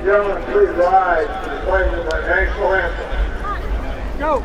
Gentlemen, please rise to the playing of our national anthem. Go!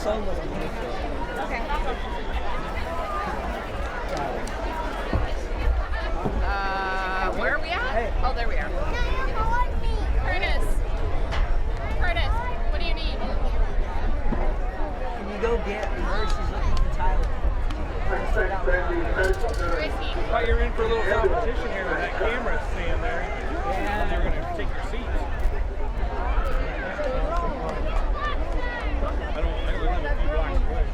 son was in Hayfield. Okay. Where are we at? Hey. Oh, there we are. Curtis. Curtis, what do you need? Can you go get her? She's looking for Tyler. Whiskey. Thought you were in for a little competition here with that camera stand there. And they're going to take your seats. I live a few blocks away.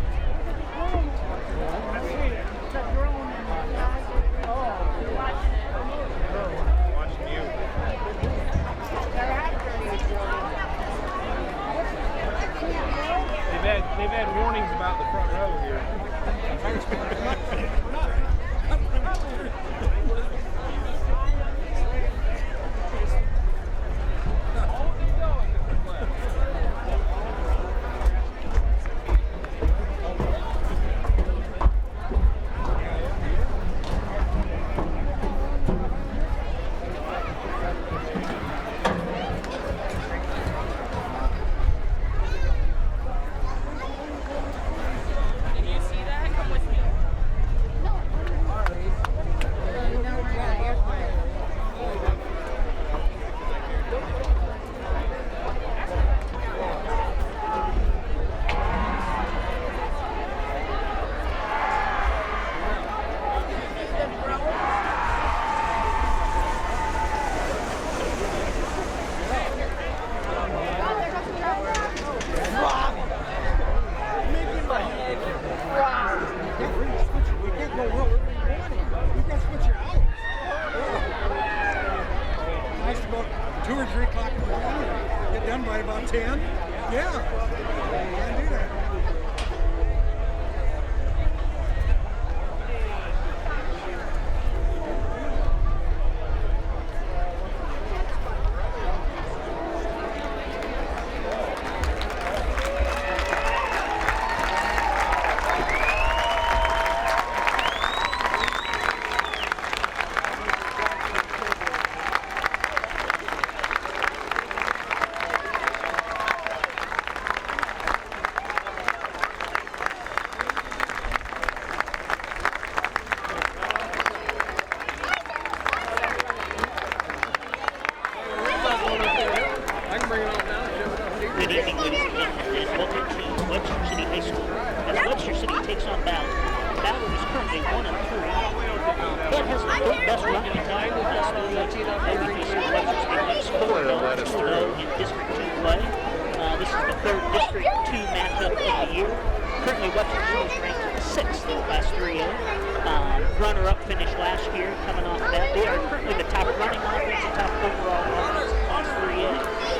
Watching you. They've had warnings about the front row here. Did you see that? Come with me. Nice about 2 or 3 o'clock in the morning. Get done by about 10. Yeah. Can't do that. I can bring it on down and show it up. Good evening, ladies and gentlemen, and welcome to Webster City High School. As Webster City takes on Ballard. Ballard is currently 1-3. But has the third best running attack in the state. Webster City is 4-0 in District 2 play. This is the third District 2 matchup of the year. Currently, Webster City is ranked 6th in Class 3A. Runner-up finished last year, coming off that. They are currently the top running offense and top overall offense in Class 3A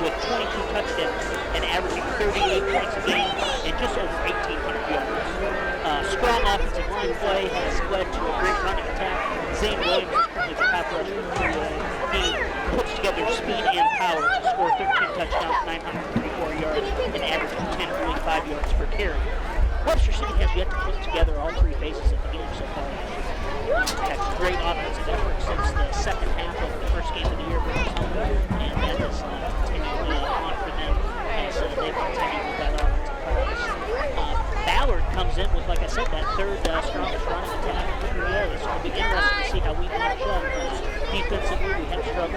with 22 touchdowns and averaging 38 points a game and just over 1,800 yards. Strong offensive line play has led to a great running attack. Zane Williams is currently the top rusher in 3A. He puts together speed and power to score 13 touchdowns, 934 yards, and averaging 10.5 yards per carry. Webster City has yet to put together all 3 phases of the game so far. Had a great offensive effort since the second half of the first game of the year versus home, and that has continued on for them as they continue with that offensive practice. Ballard comes in with, like I said, that third strongest running attack in the 3A, so it'll be interesting to see how we match up. Defensively, we have struggled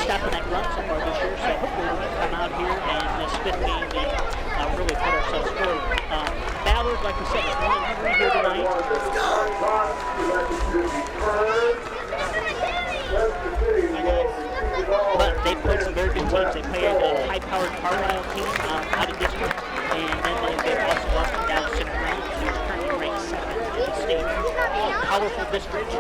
stopping that run so far this year, so hopefully we can come out here and this 5th game and really put ourselves forward. Ballard, like I said, is 1-3 here tonight. But they played some very good teams. They played a high-powered Carlisle team out of district, and then they've also lost to Dallas Center Grant, who's currently ranked 2nd in the state. Powerful District 2,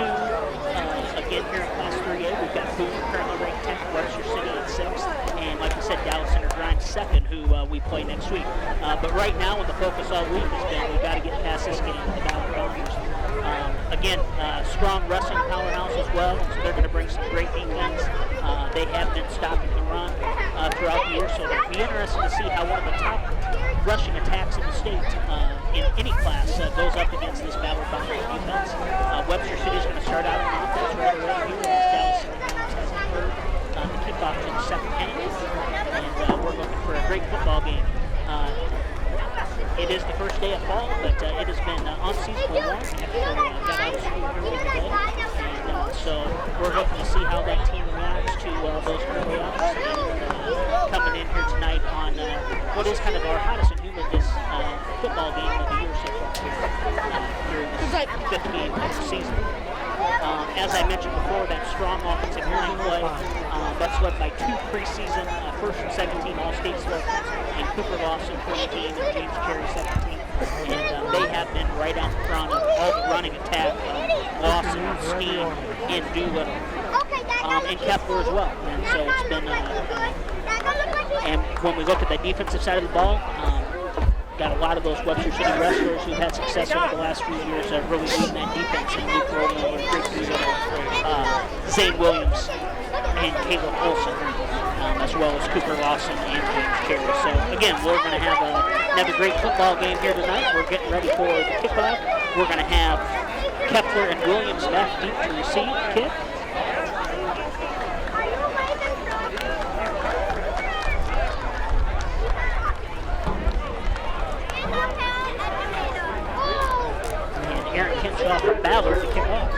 again here in Class 3A, we've got Boone currently ranked 10th, Webster City at 6th, and like I said, Dallas Center Grant 2nd, who we play next week. But right now, when the focus all week has been, we've got to get past this game with the Ballard Bounders. Again, strong wrestling powerhouse as well, so they're going to bring some great defense. They have been stopping the run throughout the year, so it'll be interesting to see how one of the top rushing attacks in the state in any class goes up against this Ballard Bounders defense. Webster City is going to start out on offense right away here as Dallas hasn't heard. The kickoff in the second half, and we're looking for a great football game. we're hoping to see how that team reacts to those early options coming in here tonight on what is kind of our hottest and humidest football game of the year so far here in this 5th game of the season. As I mentioned before, that strong offensive line play, that's led by 2 preseason first and second team All-State selections, and Cooper Lawson, 14, and James Cherry, 17. And they have been right out in front of all the running attack, Lawson, Steen, and Doolittle, and Kepler as well. And so it's been, and when we look at the defensive side of the ball, got a lot of those Webster City wrestlers who've had success over the last few years really leading that defense, and Luke Romo and Chris Doolittle, Zane Williams, and Caleb Olson, as well as Cooper Lawson and James Cherry. So again, we're going to have another great football game here tonight. We're getting ready for the kickoff. We're going to have Kepler and Williams back deep to receive the kick. From Ballard to kick off.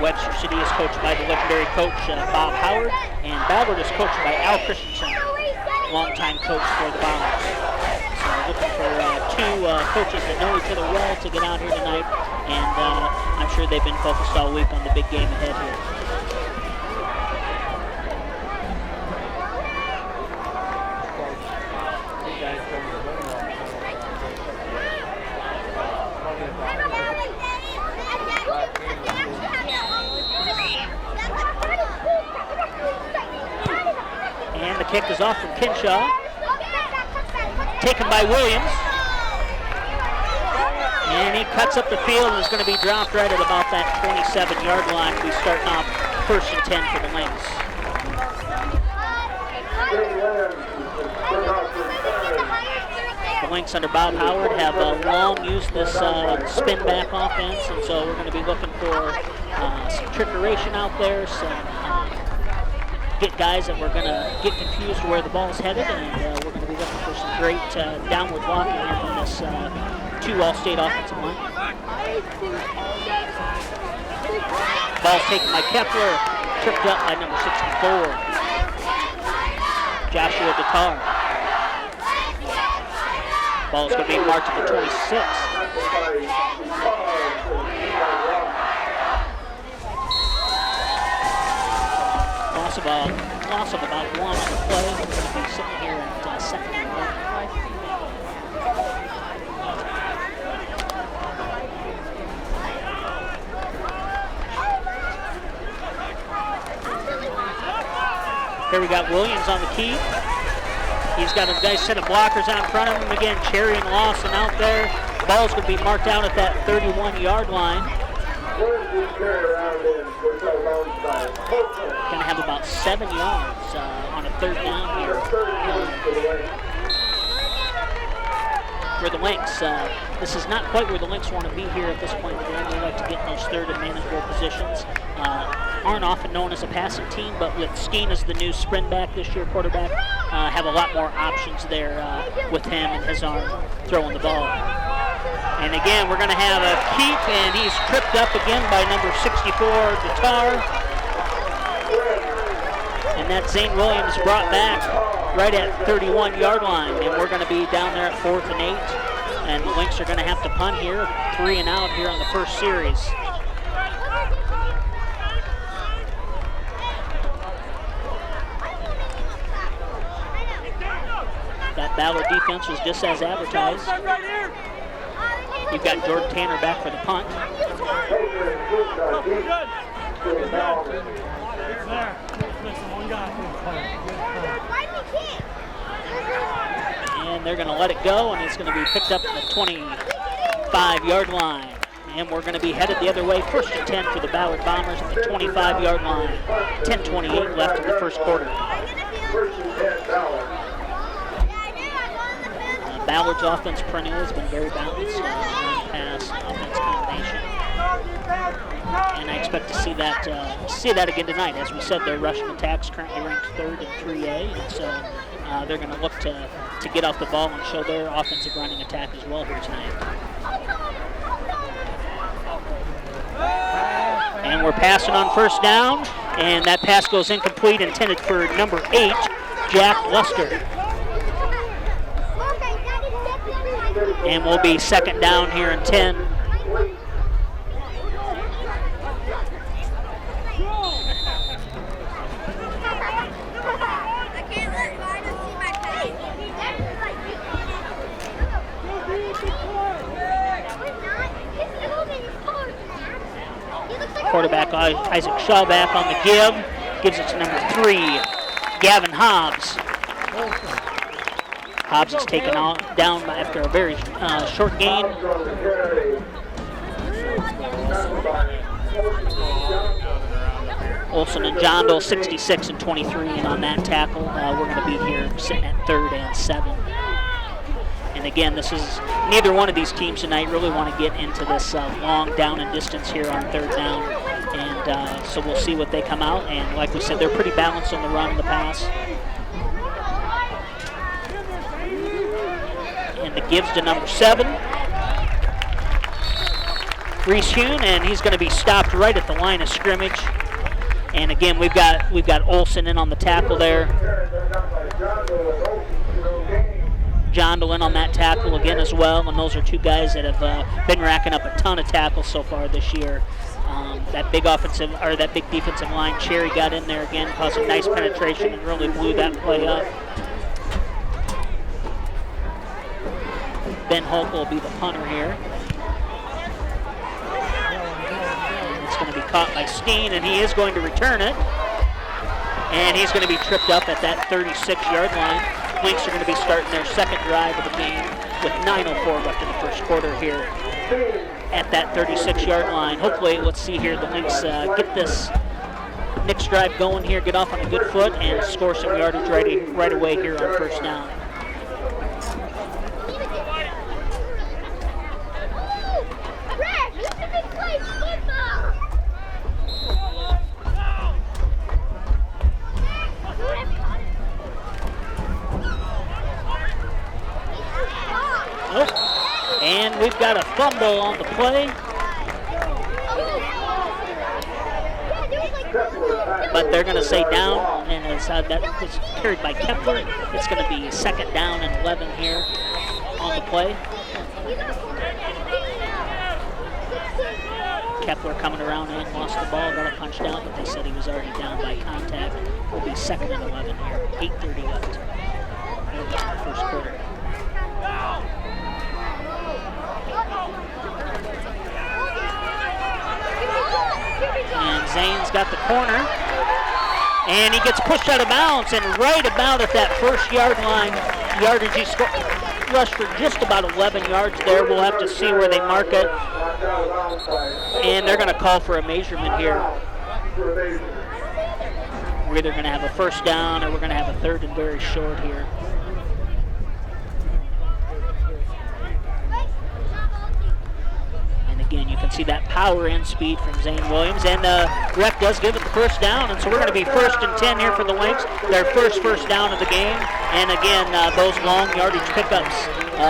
Webster City is coached by the legendary coach Bob Howard, and Ballard is coached by Al Christensen, longtime coach for the Bombers. Looking for 2 coaches that know each other well to get out here tonight, and I'm sure they've been focused all week on the big game ahead here. And the kick is off from Kinshaw. Taken by Williams, and he cuts up the field and is going to be dropped right at about that 27-yard line. We'll be starting off 1st and 10 for the Lynx. The Lynx under Bob Howard have long used this spin back offense, and so we're going to be looking for some trickeration out there, some get guys that we're going to get confused where the ball's headed, and we're going to be looking for some great downward blocking here from this 2 All-State offensive line. Ball's taken by Kepler, tripped up by number 64, Joshua Datar. Ball's going to be marked at the 26. Loss of about 1 on the play. We're going to be sitting here at 2nd and 1. Here we got Williams on the key. He's got a nice set of blockers out in front of him. Again, Cherry and Lawson out there. The ball's going to be marked out at that 31-yard line. Going to have about 7 yards on a 3rd down here for the Lynx. This is not quite where the Lynx want to be here at this point in the game. They like to get in those 3rd and manageable positions. Aren't often known as a passing team, but with Skeen as the new sprint back this year, quarterback, have a lot more options there with him and his arm throwing the ball. And again, we're going to have a keep, and he's tripped up again by number 64, Datar. And that's Zane Williams brought back right at 31-yard line. And we're going to be down there at 4th and 8. And the Lynx are going to have to punt here, 3 and out here on the first series. That Ballard defense was just as advertised. You've got Jordan Tanner back for the punt. And they're going to let it go, and it's going to be picked up at the 25-yard line. And we're going to be headed the other way, 1st and 10 for the Ballard Bombers at the 25-yard line. 10:28 left in the first quarter. Ballard's offense perennially has been very balanced. Pass, offense combination. And I expect to see that again tonight. As we said, their rushing attack's currently ranked 3rd in 3A, and so they're going to look to get off the ball and show their offensive running attack as well here tonight. And we're passing on first down, and that pass goes incomplete, intended for number 8, Jack Webster. And we'll be second down here in 10. Quarterback Isaac Shaw back on the give. Gives it to number 3, Gavin Hobbs. Hobbs is taken down after a very short gain. Olson and Jondal, 66 and 23, and on that tackle, we're going to be here sitting at 3rd and 7. And again, this is neither one of these teams tonight really want to get into this long down and distance here on 3rd down. And so we'll see what they come out. And like we said, they're pretty balanced on the run and the pass. And the gives to number 7, Reese Hune, and he's going to be stopped right at the line of scrimmage. And again, we've got Olson in on the tackle there. Jondal in on that tackle again as well, and those are 2 guys that have been racking up a ton of tackles so far this year. That big defensive line, Cherry got in there again, caused a nice penetration and really blew that play up. Ben Hulk will be the punter here. And it's going to be caught by Steen, and he is going to return it. And he's going to be tripped up at that 36-yard line. Lynx are going to be starting their second drive of the game with 9:04 left in the first quarter here at that 36-yard line. Hopefully, let's see here, the Lynx get this next drive going here, get off on a good foot, and score some yardage right away here on first down. And we've got a fumble on the play. But they're going to say down, and that was carried by Kepler. It's going to be second down and 11 here on the play. Kepler coming around and lost the ball, got a punch down, but they said he was already down by contact. Will be second and 11 here, 8:30 left in the first quarter. And Zane's got the corner, and he gets pushed out of bounds, and right about at that first yard line, yardage, he rushed for just about 11 yards there. We'll have to see where they mark it, and they're going to call for a measurement here. We're either going to have a first down or we're going to have a 3rd and very short here. Again, you can see that power and speed from Zane Williams, and ref does give it the first down, and so we're going to be 1st and 10 here for the Lynx. Their first down of the game, and again, those long yardage pickups,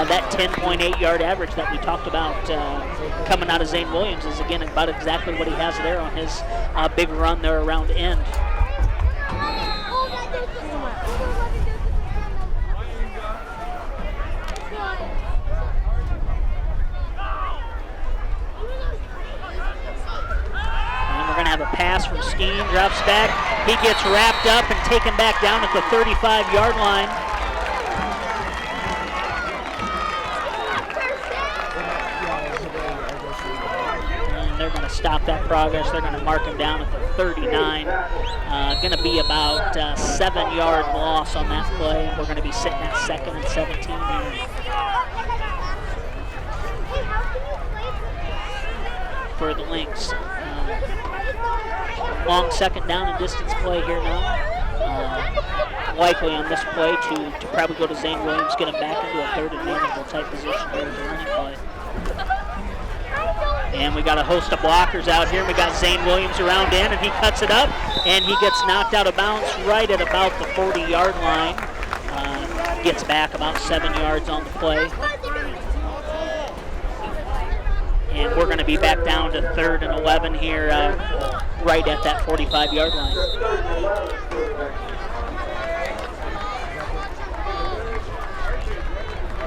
that 10.8 yard average that we talked about coming out of Zane Williams is again about exactly what he has there on his big run there around end. Have a pass from Steen, drops back. He gets wrapped up and taken back down at the 35-yard line. And they're going to stop that progress. They're going to mark him down at the 39. Going to be about a 7-yard loss on that play. We're going to be sitting at 2nd and 17 here for the Lynx. Long second down and distance play here now. Likely on this play to probably go to Zane Williams, get him back into a 3rd and manageable type position here with the running play. And we got a host of blockers out here. We got Zane Williams around in, and he cuts it up, and he gets knocked out of bounds right at about the 40-yard line. Gets back about 7 yards on the play. And we're going to be back down to 3rd and 11 here, right at that 45-yard line.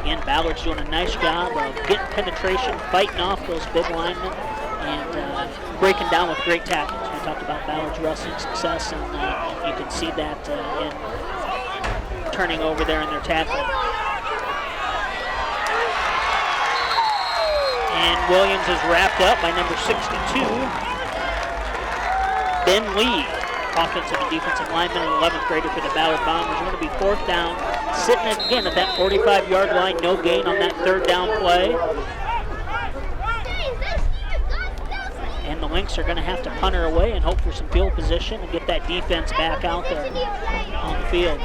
Again, Ballard's doing a nice job of getting penetration, fighting off those big linemen, and breaking down with great tackles. We talked about Ballard's wrestling success, and you can see that in turning over there in their tackle. And Williams is wrapped up by number 62, Ben Lee, offensive and defensive lineman and 11th grader for the Ballard Bombers. We're going to be 4th down, sitting again at that 45-yard line, no gain on that 3rd down play. And the Lynx are going to have to punt her away and hope for some field position and get that defense back out there on the field.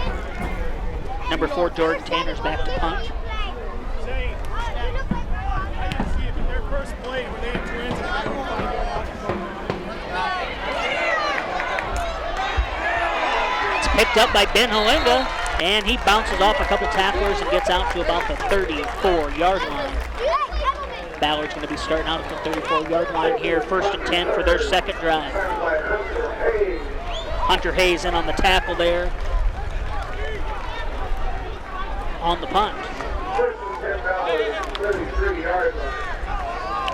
Number 4, Jordan Tanner's back to punt. It's picked up by Ben Halinga, and he bounces off a couple tacklers and gets out to about the 34-yard line. Ballard's going to be starting out at the 34-yard line here, 1st and 10 for their second drive. Hunter Hayes in on the tackle there. On the punt.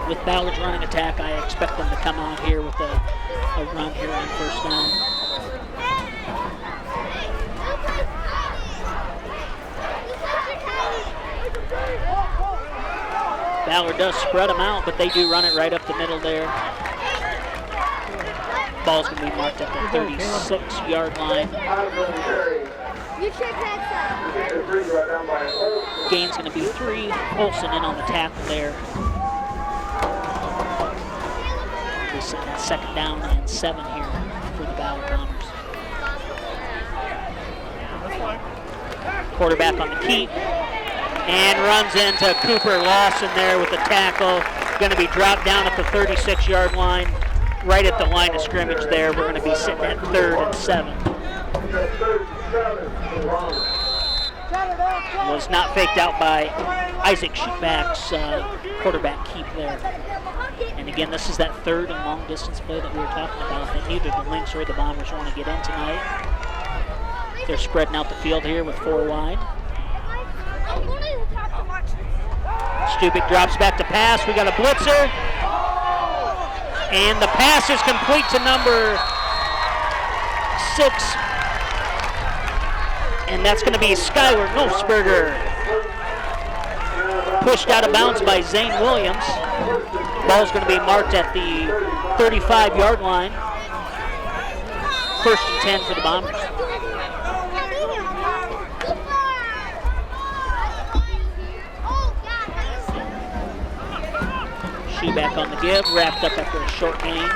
With Ballard's running attack, I expect them to come out here with a run here on 1st down. Ballard does spread them out, but they do run it right up the middle there. Ball's going to be marked at the 36-yard line. Gain's going to be 3. Olsen in on the tackle there. We're sitting at 2nd down and 7 here for the Ballard Bombers. Quarterback on the keep and runs into Cooper Lawson there with the tackle. Going to be dropped down at the 36-yard line, right at the line of scrimmage there. We're going to be sitting at 3rd and 7. Was not faked out by Isaac Sheetback's quarterback keep there. And again, this is that 3rd and long distance play that we were talking about that neither the Lynx or the Bombers want to get in tonight. They're spreading out the field here with 4 wide. Stupik drops back to pass. We got a blitzer. And the pass is complete to number 6. And that's going to be Skylar Nolsberger. Pushed out of bounds by Zane Williams. Ball's going to be marked at the 35-yard line. 1st and 10 for the Bombers. Sheeback on the give, wrapped up after a short gain.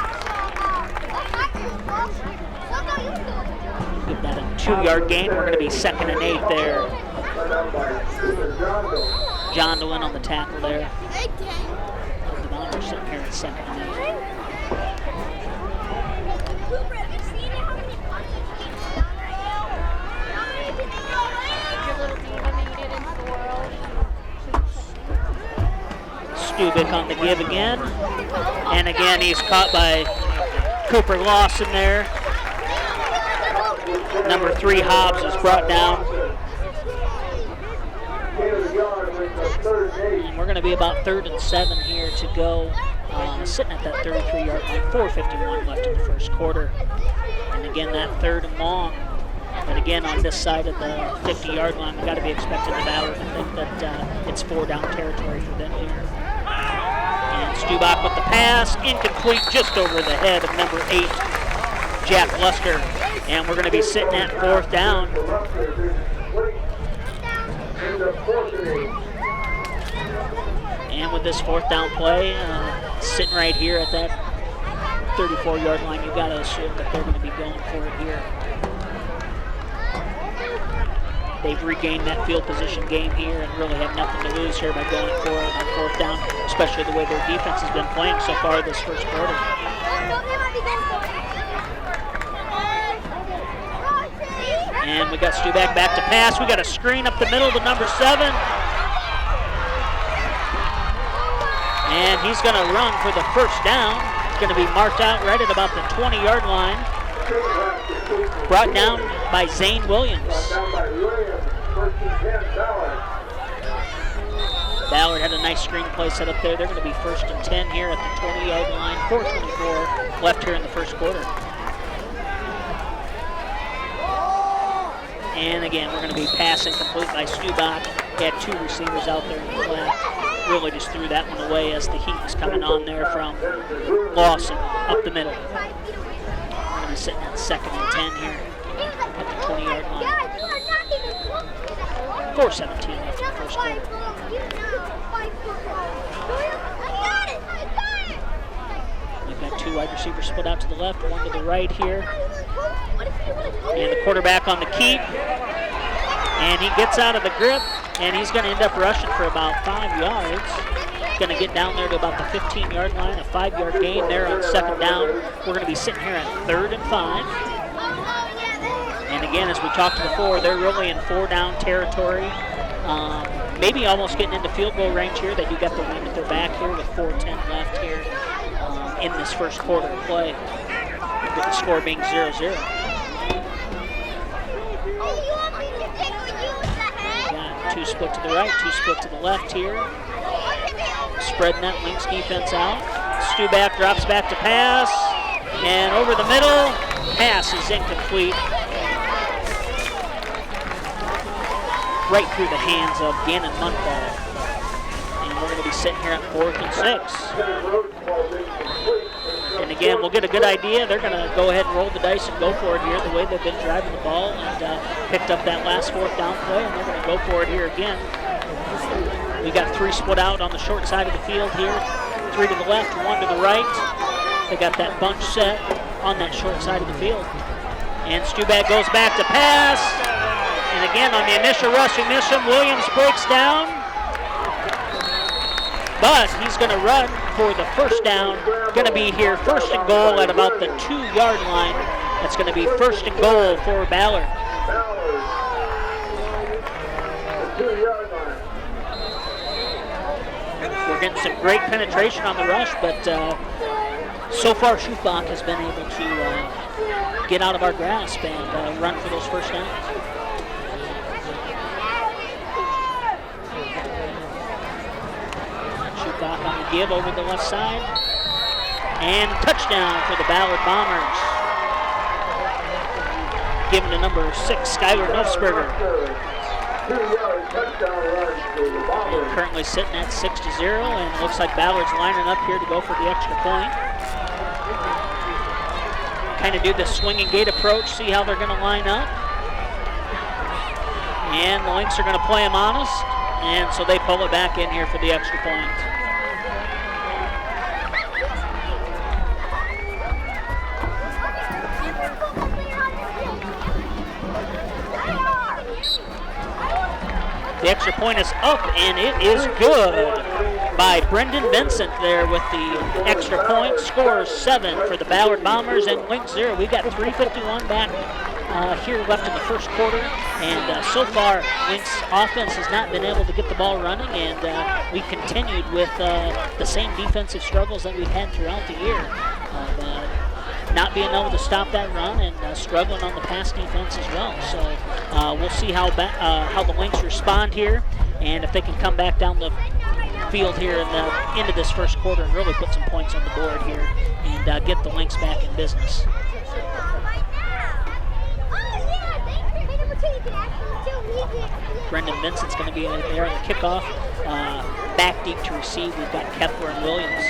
Give that a 2-yard gain. We're going to be 2nd and 8 there. John DeWin on the tackle there. The Bombers sitting here at 2nd and 8. Stubik on the give again. And again, he's caught by Cooper Lawson there. Number 3, Hobbs, is brought down. And we're going to be about 3rd and 7 here to go. Sitting at that 33-yard line, 4:51 left in the 1st quarter. And again, that 3rd and long. But again, on this side of the 50-yard line, we've got to be expecting the Ballard to think that it's 4-down territory for them here. And Stubach with the pass, incomplete just over the head of number 8, Jack Luster. And we're going to be sitting at 4th down. And with this 4th down play, sitting right here at that 34-yard line, you've got to assume that they're going to be going for it here. they've regained that field position game here and really have nothing to lose here by going for it on fourth down, especially the way their defense has been playing so far this first quarter. And we got Stuback back to pass. We got a screen up the middle to number 7. And he's going to run for the first down. It's going to be marked out right at about the 20-yard line. Brought down by Zane Williams. Ballard had a nice screen play set up there. They're going to be 1st and 10 here at the 20-yard line. 4:24 left here in the first quarter. And again, we're going to be passing complete by Stuback. He had 2 receivers out there in the flat. Really just threw that one away as the heat was coming on there from Lawson up the middle. We're going to be sitting at 2nd and 10 here at the 20-yard line. 4:17 left in the first quarter. We've got 2 wide receivers split out to the left, 1 to the right here. And the quarterback on the keep. And he gets out of the grip, and he's going to end up rushing for about 5 yards. He's going to get down there to about the 15-yard line, a 5-yard gain there on 2nd down. We're going to be sitting here at 3rd and 5. And again, as we talked before, they're really in 4-down territory. Maybe almost getting into field goal range here. They do got the wind at their back here with 4:10 left here in this first quarter of play, with the score being 0-0. Got 2 split to the right, 2 split to the left here. Spreading that Lynx defense out. Stuback drops back to pass, and over the middle, pass is incomplete. Right through the hands of Gannon Muntball. And we're going to be sitting here at 4th and 6. And again, we'll get a good idea. They're going to go ahead and roll the dice and go for it here the way they've been driving the ball and picked up that last 4th down play, and they're going to go for it here again. We got 3 split out on the short side of the field here. 3 to the left, 1 to the right. They got that bunch set on that short side of the field. And Stuback goes back to pass. And again, on the initial rush, Williams breaks down. But he's going to run for the first down. Going to be here 1st and goal at about the 2-yard line. That's going to be 1st and goal for Ballard. We're getting some great penetration on the rush, but so far Schufbach has been able to get out of our grasp and run for those first downs. Schufbach on the give over the left side. And touchdown for the Ballard Bombers. Given to number 6, Skylar Nofsberger. And currently sitting at 6-0, and looks like Ballard's lining up here to go for the extra point. Kind of do the swinging gate approach, see how they're going to line up. And the Lynx are going to play them honest, and so they pull it back in here for the extra point. The extra point is up, and it is good by Brendan Vincent there with the extra point. Scores 7 for the Ballard Bombers, and Lynx 0. We've got 3:51 back here left in the first quarter, and so far Lynx offense has not been able to get the ball running, and we continued with the same defensive struggles that we've had throughout the year. Not being able to stop that run and struggling on the pass defense as well. So we'll see how the Lynx respond here, and if they can come back down the field here in the end of this first quarter and really put some points on the board here and get the Lynx back in business. Brendan Vincent's going to be there on the kickoff. Back deep to receive, we've got Kepler and Williams.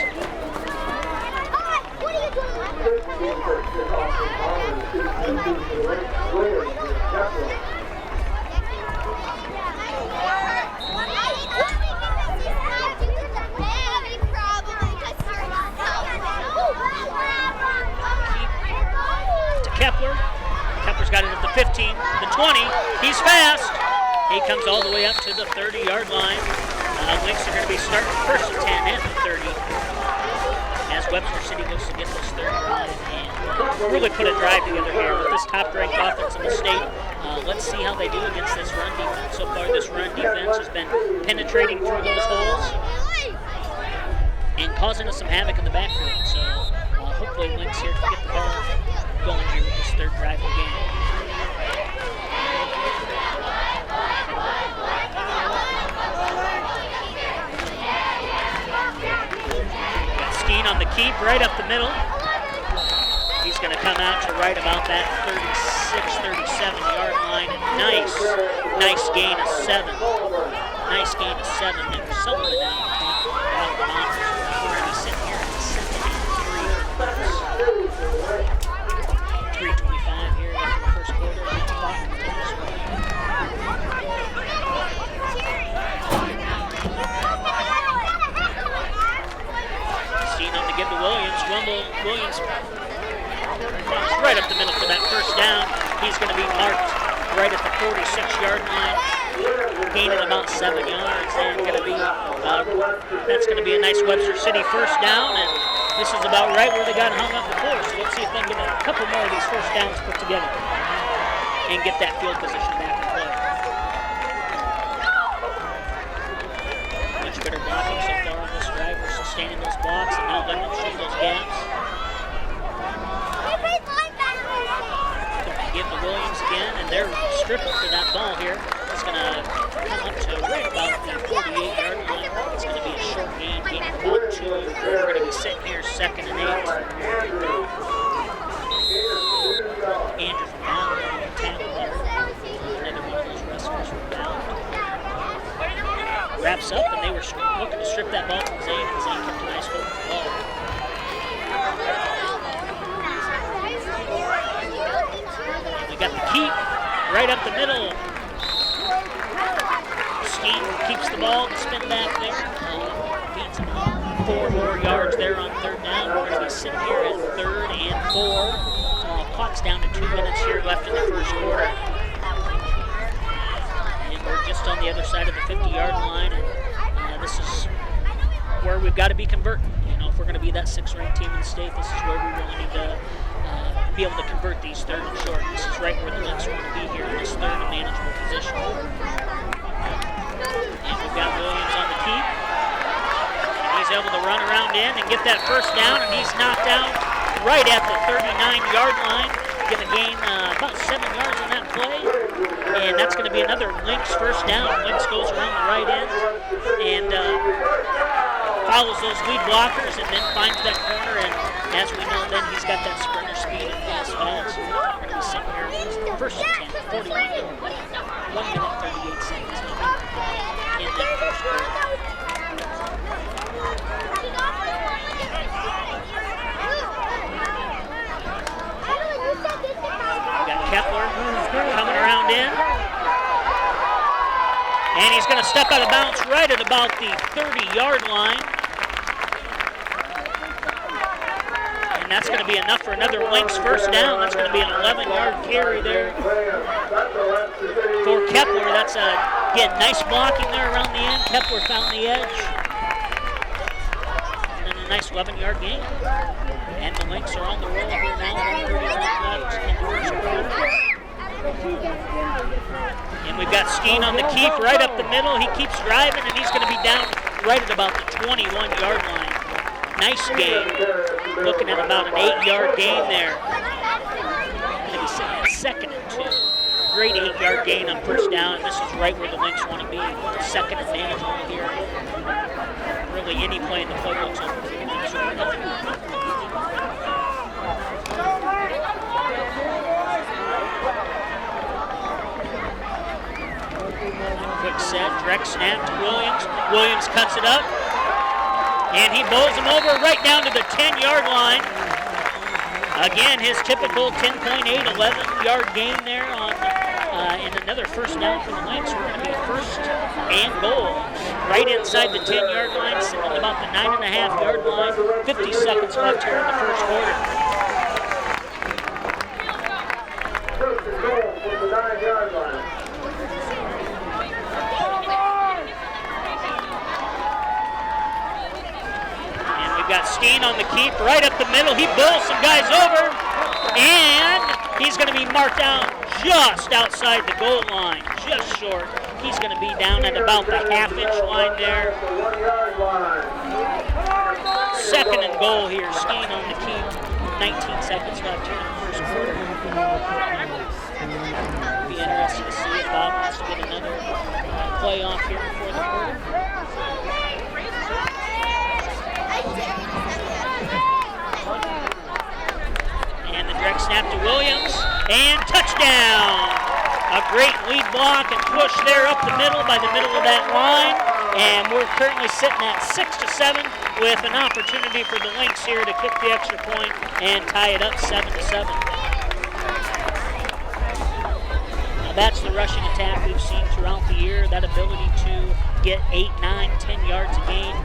To Kepler. Kepler's got it at the 15, the 20. He's fast. He comes all the way up to the 30-yard line. Lynx are going to be starting first and 10 at the 30 as Webster City goes to get this third drive and really put a drive together here with this top-ranked offense in the state. Let's see how they do against this run defense. So far, this run defense has been penetrating through those holes and causing us some havoc in the backfield. So hopefully Lynx here can get the ball going here with this third drive of the game. Skeen on the keep right up the middle. He's going to come out to right about that 36, 37-yard line. And nice gain of 7. Nice gain of 7 there. Sullivan out of the bombers. We're going to be sitting here at the second and 3. 3:25 here after the first quarter. Skeen on to give to Williams. Williams right up the middle for that first down. He's going to be marked right at the 46-yard line, gaining about 7 yards. And that's going to be a nice Webster City first down. And this is about right where they got hung up before. So let's see if they can get a couple more of these first downs put together and get that field position back in play. Much better blocking so far on this drive. We're sustaining those blocks and not letting them shoot those gaps. Give to Williams again, and they're stripping for that ball here. It's going to come up to right about the 48-yard line. It's going to be a short gain, gain of about 2. We're going to be sitting here second and 8. Andrew from Ballard on the tackle there. Another one of those wrestlers from Ballard. Wraps up, and they were looking to strip that ball from Zane, and Zane kept a nice hold of the ball. Got the keep right up the middle. Skeen keeps the ball, the spin back there. Beats him 4 more yards there on third down. We're going to be sitting here at 3rd and 4. Clock's down to 2 minutes here left in the first quarter. And we're just on the other side of the 50-yard line. And this is where we've got to be converting. You know, if we're going to be that 6th-ranked team in the state, this is where we really need to be able to convert these third and short. This is right where the Lynx want to be here in this third and manageable position. And we've got Williams on the keep. And he's able to run around in and get that first down, and he's knocked out right at the 39-yard line. Going to gain about 7 yards on that play. And that's going to be another Lynx first down. Lynx goes around the right end and follows those lead blockers and then finds that corner. And as we know, then he's got that sprinter speed and fast balls. So we're going to be sitting here first and 10, 41 yards, 1 minute 38 seconds in that first quarter. We got Kepler coming around in. And he's going to step out of bounds right at about the 30-yard line. And that's going to be enough for another Lynx first down. That's going to be an 11-yard carry there for Kepler. That's, again, nice blocking there around the end. Kepler found the edge. And then a nice 11-yard gain. And the Lynx are on the roll here now. 30 left in the first quarter. And we've got Skeen on the keep right up the middle. He keeps driving, and he's going to be down right at about the 21-yard line. Nice gain. Looking at about an 8-yard gain there. Going to be sitting at second and 2. Great 8-yard gain on first down, and this is right where the Lynx want to be. Second and manageable here. Really any play in the playbook's open for the Lynx right now. Quick set, direct snap to Williams. Williams cuts it up, and he bowls him over right down to the 10-yard line. Again, his typical 10.8, 11-yard gain there on and another first down for the Lynx. We're going to be first and goal right inside the 10-yard line, sitting at about the 9.5-yard line. 50 seconds left here in the first quarter. First and goal from the 9-yard line. Steen on the keep, right up the middle. He bowls some guys over, and he's going to be marked out just outside the goal line, just short. He's going to be down at about the half-inch line there. 2nd and goal here. Steen on the keep. 19 seconds left here in the first quarter. Be interested to see if Bob wants to get another play off here before the quarter. And the direct snap to Williams, and touchdown! A great lead block and push there up the middle by the middle of that line. And we're currently sitting at 6-7 with an opportunity for the Lynx here to kick the extra point and tie it up 7-7. Now that's the rushing attack we've seen throughout the year, that ability to get 8, 9, 10 yards a game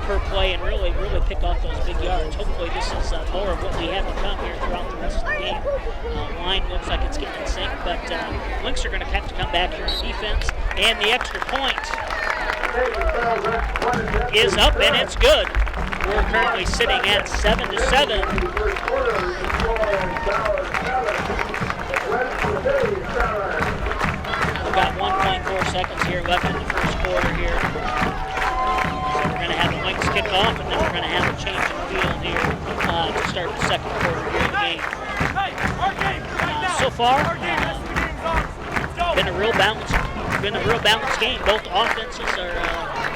per play and really pick off those big yards. Hopefully this is more of what we have to come here throughout the rest of the game. Line looks like it's getting in sync, but Lynx are going to have to come back here on defense. And the extra point is up, and it's good. We're currently sitting at 7-7. We've got 1.4 seconds here left in the first quarter here. We're going to have a Lynx kickoff, and then we're going to have a change in field here to start the second quarter here of the game. So far, been a real balanced game. Both offenses are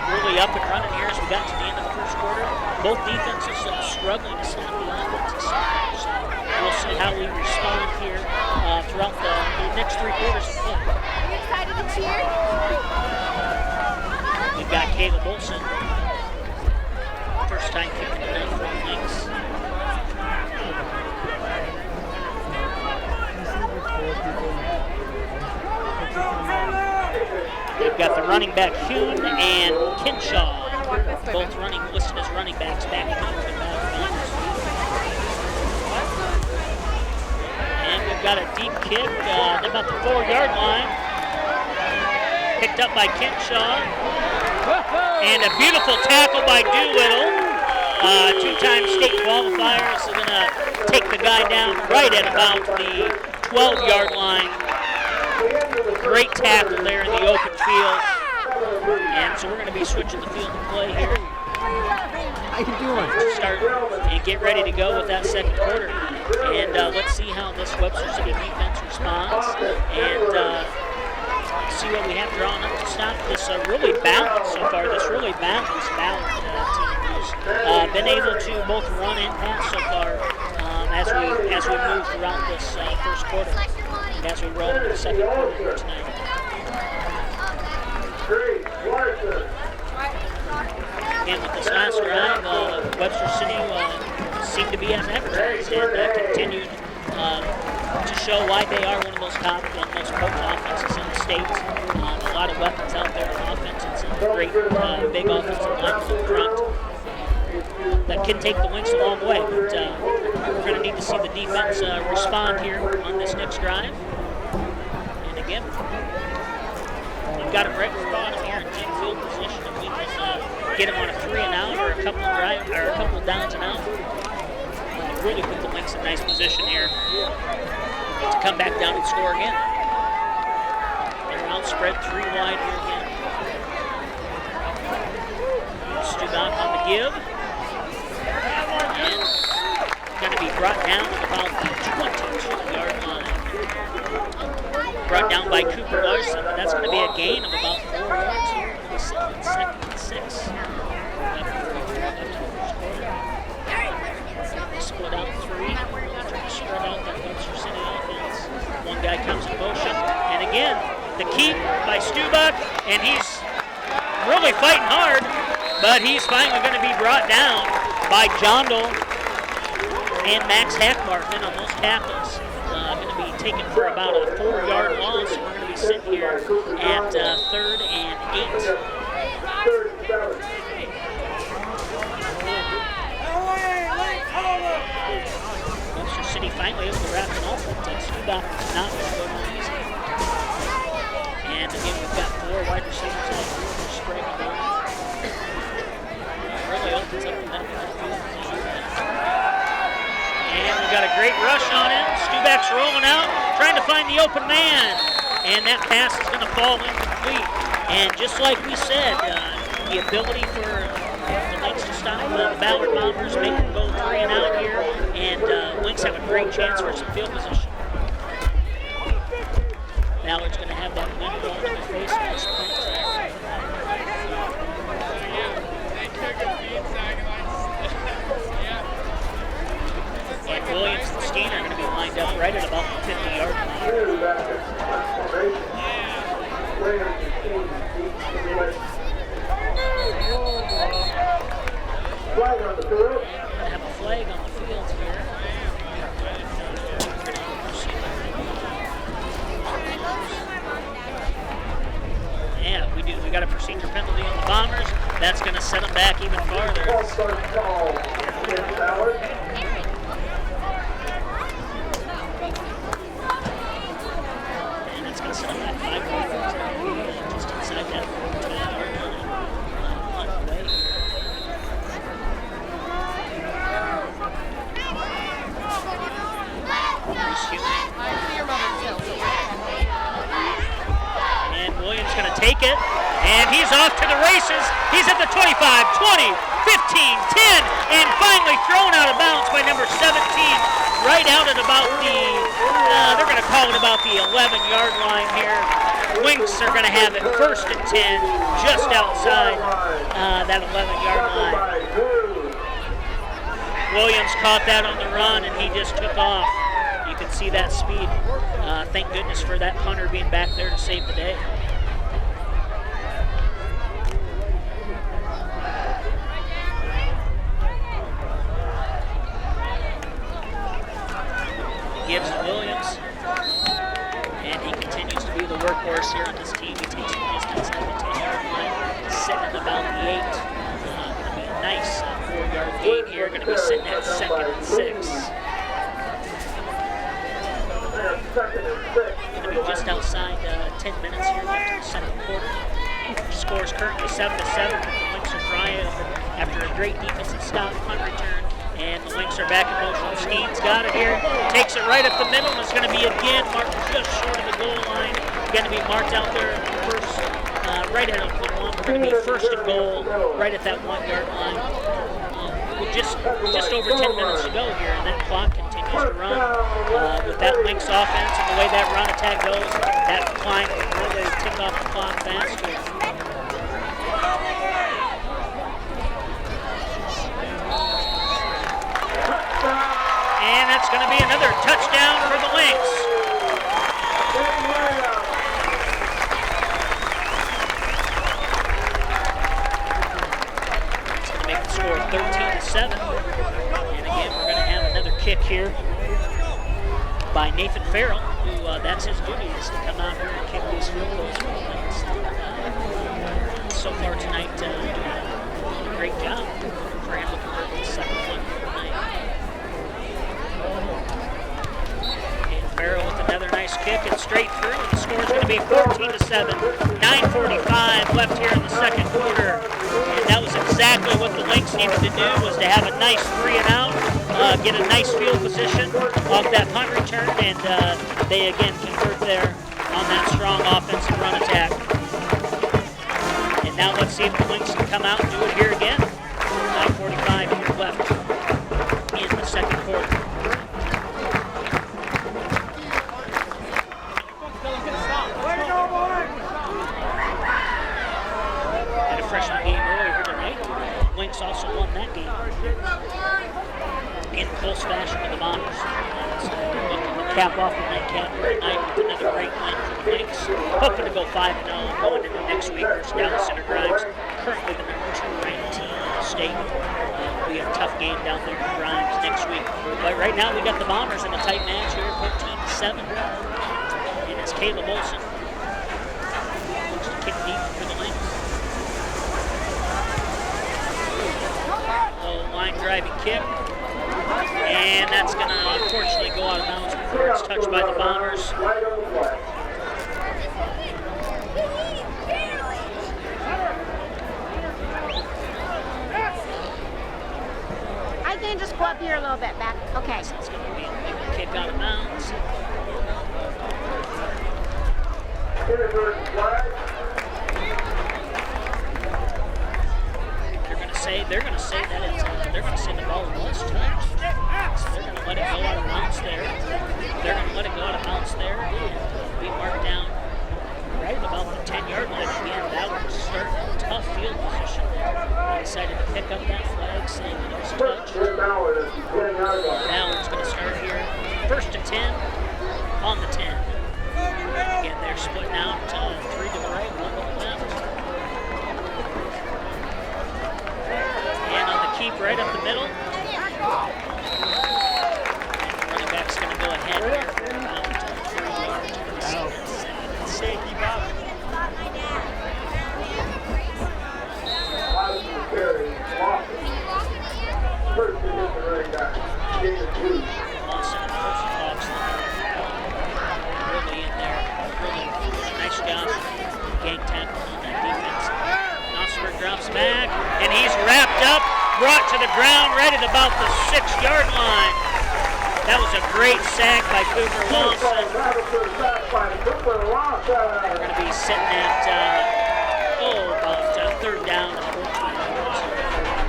really up and running here as we got to the end of the first quarter. Both defenses struggling to stop the offenses. So we'll see how we respond here throughout the next 3 quarters of play. Are you excited to cheer? We've got Caleb Olson. First time kicking tonight for the Lynx. We've got the running back Kuhn and Kinshaw, both listed as running backs back in the and we've got a deep kick about the 4-yard line, picked up by Kinshaw, and a beautiful tackle by Doolittle. 2-time state qualifier, so going to take the guy down right at about the 12-yard line. Great tackle there in the open field. And so we're going to be switching the field of play here. How you doing? Start and get ready to go with that second quarter. And let's see how this Webster City defense responds. And see what we have drawn up to stop this really balanced so far. This really balanced Ballard team who's been able to both run and pass so far as we move throughout this first quarter. And as we roll into the second quarter here tonight. Again, with this last drive, Webster City seemed to be as advertised and continued to show why they are one of those top and most potent offenses in the state. A lot of weapons out there on offense and some great big offensive linemen in front that can take the Lynx a long way. But we're going to need to see the defense respond here on this next drive. And again, we've got them right where we want them here in team field position. If we can get them on a 3 and out or a couple of downs and out, really put the Lynx in nice position here to come back down and score again. They're outspread 3 wide here again. Stubach on the give. And going to be brought down at about the 22-yard line. Brought down by Cooper Larson, but that's going to be a gain of about 4 yards here. Second and 6. Split out 3. Trying to spread out that Webster City offense. One guy comes in motion, and again, the keep by Stubach, and he's really fighting hard, but he's finally going to be brought down by Jondal and Max Hackmartin on those tackles. Going to be taken for about a 4-yard loss. We're going to be sitting here at 3rd and 8. Webster City finally able to wrap it up, but Stubach is not going to go down easy. And again, we've got 4 wide receivers out here spreading the ball. It's up the middle. And we got a great rush on him. Stuback's rolling out, trying to find the open man. And that pass is going to fall incomplete. And just like we said, the ability for the Lynx to stop the Ballard Bombers, make them go 3 and out here, and Lynx have a great chance for some field position. Ballard's going to have that wind blowing in their face in this point. And Williams and Steen are going to be lined up right at about the 50-yard line. Flag on the field. We're going to have a flag on the field here. Yeah, we do. We got a procedure penalty on the Bombers. That's going to set them back even farther. False start call against Ballard. And that's going to set them back 5 yards. Just inside that 12-yard line. On the way. And Williams going to take it, and he's off to the races. He's at the 25, 20, 15, 10, and finally thrown out of bounds by number 17, right out at about the, they're going to call it about the 11-yard line here. Lynx are going to have it 1st and 10, just outside that 11-yard line. Williams caught that on the run, and he just took off. You can see that speed. Thank goodness for that punter being back there to save the day. He gives to Williams, and he continues to be the workhorse here on this team. He takes it just inside the 10-yard line, sitting at about the 8. Going to be a nice 4-yard gain here. Going to be sitting at 2nd and 6. Going to be just outside 10 minutes here left in the second quarter. Score's currently 7-7. The Lynx are trying after a great defensive stop punt return. And the Lynx are back in motion. Steen's got it here. Takes it right up the middle. It's going to be again marked just short of the goal line. Going to be marked out there first, right at the 1. We're going to be 1st and goal right at that 1-yard line. With just over 10 minutes to go here, and that clock continues to run. With that Lynx offense and the way that run attack goes, that climb will really tick off the clock faster. And that's going to be another touchdown for the Lynx. It's going to make the score 13-7. And again, we're going to have another kick here by Nathan Farrell, who that's his duty, is to come out here and kick these field goals for the Lynx. So far tonight, doing a great job for him to convert the second one for the night. And Farrell with another nice kick and straight through, and the score is going to be 14-7. 9:45 left here in the second quarter. And that was exactly what the Lynx needed to do, was to have a nice 3 and out, get a nice field position off that punt return, and they again convert there on that strong offensive run attack. And now let's see if the Lynx can come out and do it here again. 9:45 here left in the second quarter. Had a freshman game earlier tonight. Lynx also won that game in close fashion with the Bombers. So looking to cap off the nightcap tonight with another great win for the Lynx. Hoping to go 5-0 going into next week versus Dallas Center Grimes, currently the number 2 ranked team in the state. We have a tough game down there in Grimes next week. But right now we got the Bombers in a tight match here, 14-7. And it's Caleb Olson looks to kick deep for the Lynx. Low line driving kick. And that's going to unfortunately go out of bounds before it's touched by the Bombers. Julian, just go up here a little bit back. Okay. It's going to be a legal kick out of bounds. Kindergarten flag. They're going to say that it's they're going to say the ball was touched. So they're going to let it go out of bounds there. They're going to let it go out of bounds there and be marked down right about the 10-yard line again. Ballard's starting a tough field position there. They decided to pick up that flag, saying that it was touched. Ballard's going to start here. First and 10 on the 10. Again, they're splitting out 3 to the right, 1 to the left. And on the keep right up the middle. And the running back's going to go ahead here. About 3 yards to the receiver. Say, keep up. First to hit the running back. Lawson and Fox really in there. Really nice job. Gang tackle on that defense. Nosberg drops back, and he's wrapped up, brought to the ground right at about the 6-yard line. That was a great sack by Cooper Lawson. We're going to be sitting at, about 3rd down and 14 yards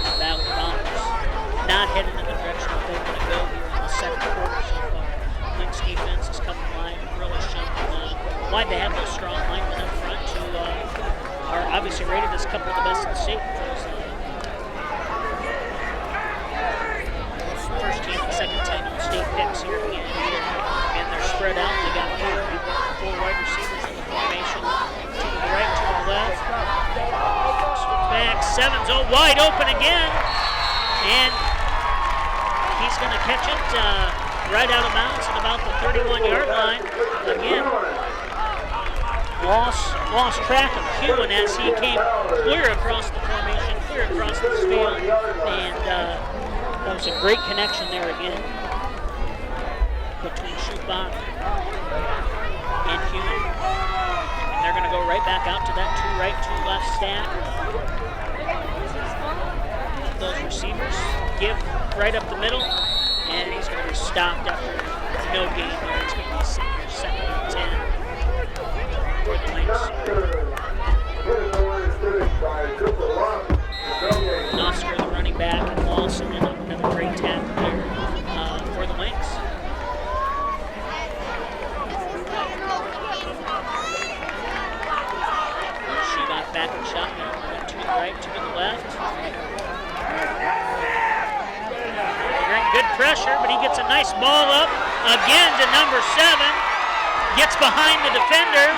for Ballard Bombers. Not heading in the direction that they're going to go here in the second quarter so far. Lynx defense has come alive and really shown why they have those strong linemen up front who are obviously rated as a couple of the best in the state. First team and second team on state picks here again. And they're spread out. They got 4 wide receivers in the formation. 2 to the right, 2 to the left. Back, 7's wide open again. And he's going to catch it right out of bounds at about the 31-yard line. Again, lost track of Hewen as he came clear across the formation, clear across this field. And that was a great connection there again between Schubach and Hewen. And they're going to go right back out to that 2 right, 2 left stack. Those receivers give right up the middle, and he's going to be stopped after no gain there. It's going to be second and 10 for the Lynx. Oscar, the running back, and Lawson, and another great tackle there for the Lynx. Schubach back in shotgun, 1 to the right, 2 to the left. Good pressure, but he gets a nice ball up again to number 7. Gets behind the defender.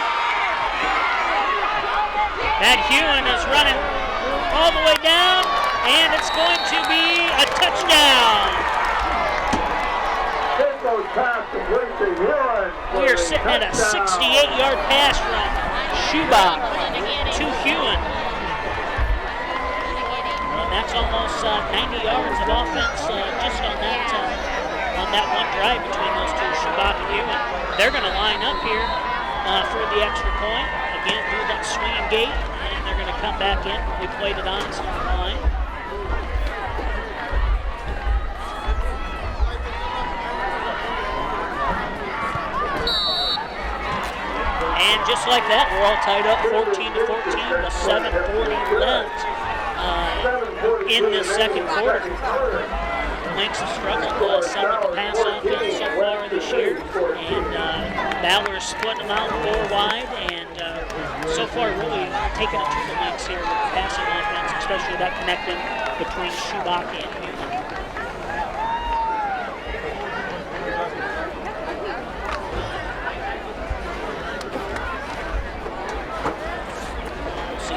That Hewen is running all the way down, and it's going to be a touchdown. We are sitting at a 68-yard pass from Schubach to Hewen. That's almost 90 yards of offense just on that one drive between those two, Schubach and Hewen. They're going to line up here for the extra point. Again, do that swinging gate, and they're going to come back in. We played it on, so line. And just like that, we're all tied up 14-14 with 7:40 left. In this second quarter. Lynx have struggled some with the pass offense so far this year, and Ballard is splitting them out 4 wide, and so far really taking it to the Lynx here with the passing offense, especially that connecting between Schubach and Hewen.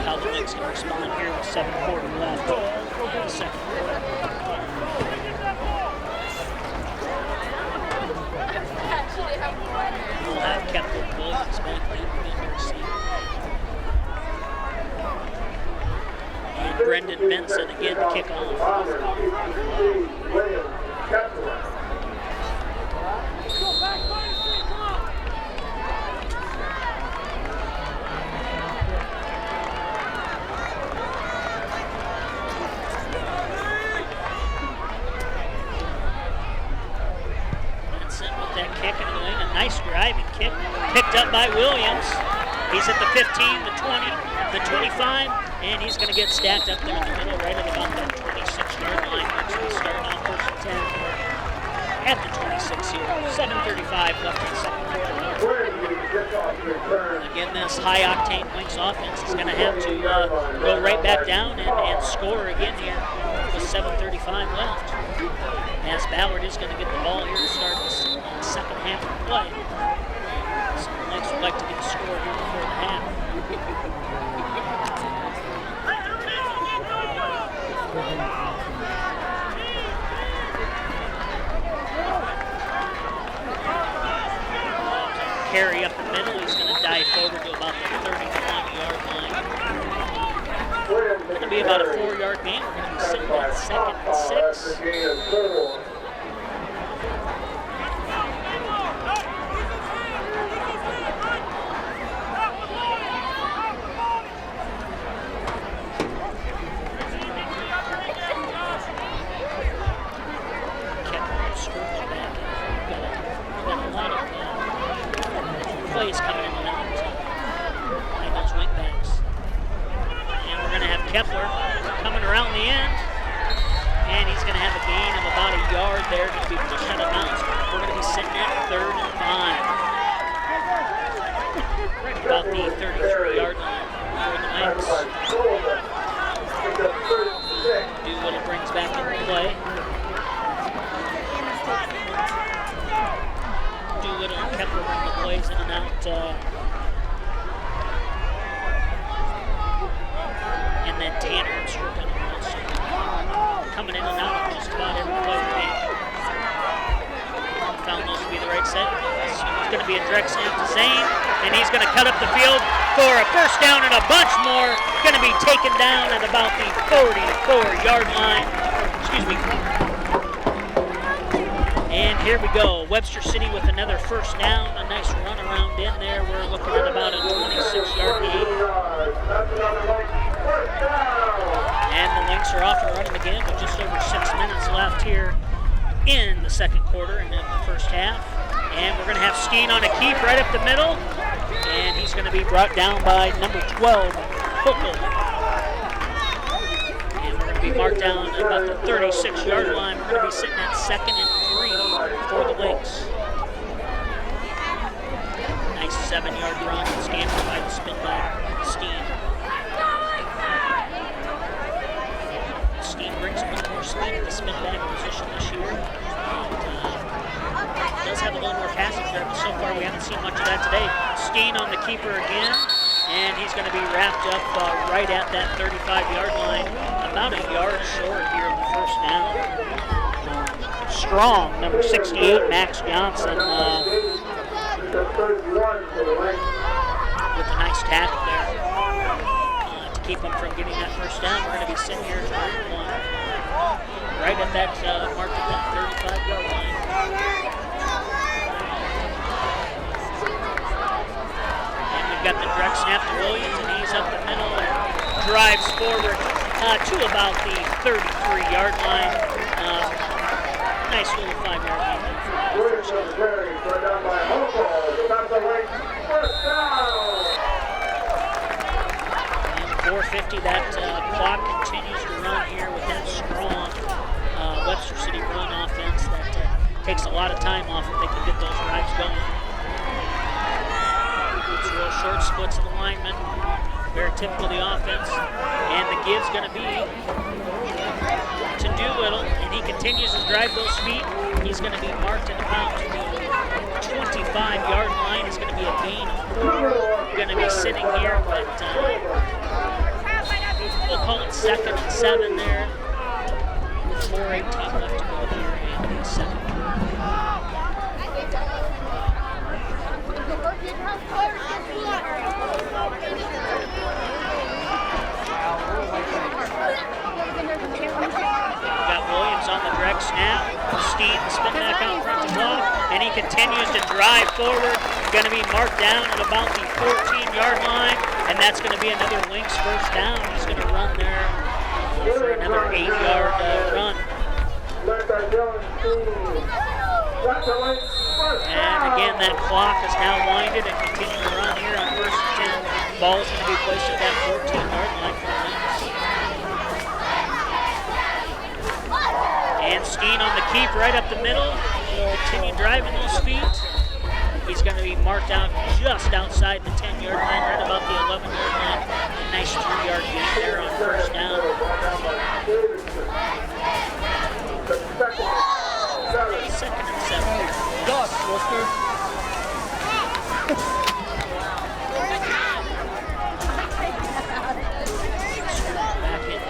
How the Lynx can respond here with 7:40 left in the second quarter. We'll have Kepler Williams back there again to receive. And Brendan Benson again to kick off. that kick in the lane. A nice driving kick picked up by Williams. He's at the 15, the 20, the 25, and he's going to get stacked up there in the middle right at about that 26-yard line. So he's starting off first and 10 at the 26 here. 7:35 left in the second quarter. Again, this high-octane Lynx offense is going to have to go right back down and score again here with 7:35 left. As Ballard is going to get the ball here to start the second half of the play. So the Lynx would like to get a score here before the half. Carry up the middle, he's going to dive forward to about the 31-yard line. It's going to be about a 4-yard gain. We're going to be sitting at second and 6. Plays coming in and out by those wingbacks. And we're going to have Kepler coming around the end. And he's going to have a gain of about a yard there to be pushed out of bounds. We're going to be sitting at 3rd and 5. About the 33-yard line for the Lynx. Doolittle brings back into play. Doolittle and Kepler bring the plays in and out. And then Tanner and Strickland are also coming in and out of just about every play we make. Found those to be the right set. It's going to be a direct snap to Zane, and he's going to cut up the field for a first down and a bunch more. Going to be taken down at about the 44-yard line. Excuse me. And here we go, Webster City with another first down, a nice run around in there. We're looking at about a 26-yard gain. And the Lynx are off and running again with just over 6 minutes left here in the second quarter and in the first half. And we're going to have Steen on a keep right up the middle. And he's going to be brought down by number 12, Hochul. Be marked down at about the 36-yard line. We're going to be sitting at 2nd and 3 for the Lynx. Nice 7-yard run. Scampered by the spin back, Steen. Steen brings a little more speed at the spin back position this year. And, does have a little more passage there, but so far we haven't seen much of that today. Steen on the keeper again. And he's going to be wrapped up right at that 35-yard line, about a yard short here in the first down. Strong, number 68, Max Johnson, with a nice tackle there to keep him from getting that first down. We're going to be sitting here at 31, right at that mark at that 35-yard line. Got the direct snap to Williams, and he's up the middle and drives forward to about the 33-yard line. Nice little 5-yard gain. And 4:50, that clock continues to run here with that strong Webster City run offense that takes a lot of time off if they can get those drives going. Real short splits of the linemen, very typical of the offense, and the give's going to be to Doolittle, and he continues to drive those feet. He's going to be marked at about the 25-yard line. It's going to be a gain of 4. Going to be sitting here, but we'll call it 2nd and 7 there, with 4:18 left to go here in the second quarter. Got Williams on the direct snap. Steen spin back out front to block, and he continues to drive forward. Going to be marked down at about the 14-yard line, and that's going to be another Lynx first down. He's going to run there for another 8-yard run. Again, that clock is now winded and continuing to run here on 1st and 10. Ball is going to be placed at that 14-yard line for the Lynx. And Steen on the keep right up the middle. He'll continue driving those feet. He's going to be marked out just outside the 10-yard line, right about the 11-yard line. Nice 3-yard gain there on 1st down. Second and 7. Gus, Webster. Back in.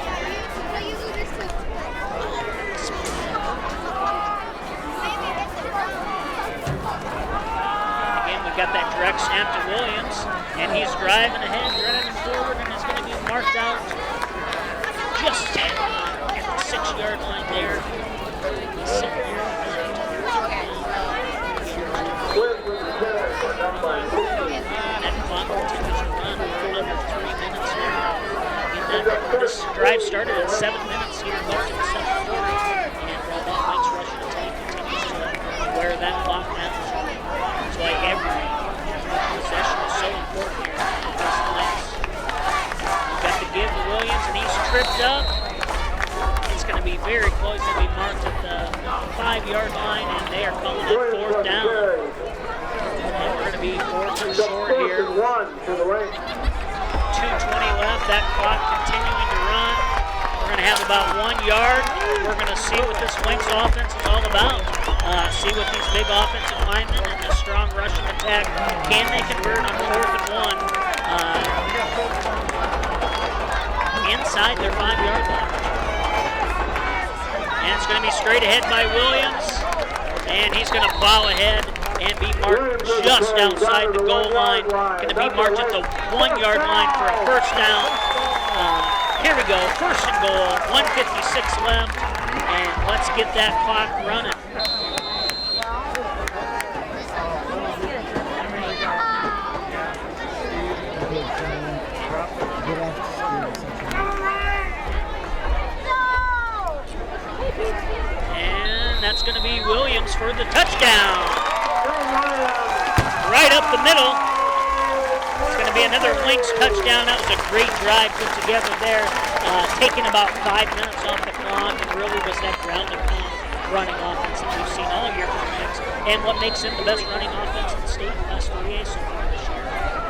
Again, we've got that direct snap to Williams, and he's driving ahead, driving forward, and is going to be marked out just at the 6-yard line there. That clock continues to run for under 3 minutes here. This drive started at 7 minutes here left in the second quarter, and that Lynx rushing attack continues to wear that clock down. That's why every possession is so important here against the Lynx. We've got to give to Williams, and he's tripped up. It's going to be very close to be marked at the 5-yard line, and they are calling it 4th down. And we're going to be 4th and short here. 2:20 left. That clock continuing to run. We're going to have about 1 yard. We're going to see what this Lynx offense is all about. See what these big offensive linemen and the strong rushing attack, can they convert on 4th and 1 inside their 5-yard line. And it's going to be straight ahead by Williams, and he's going to plow ahead and be marked just outside the goal line. Going to be marked at the 1-yard line for a 1st down. Here we go, 1st and goal, 1:56 left, and let's get that clock running. And that's going to be Williams for the touchdown. Right up the middle. It's going to be another Lynx touchdown. That was a great drive put together there. Taking about 5 minutes off the clock, and really was that ground and pound running offense that we've seen all year from the Lynx, and what makes him the best running offense in the state in Class 3A so far this year.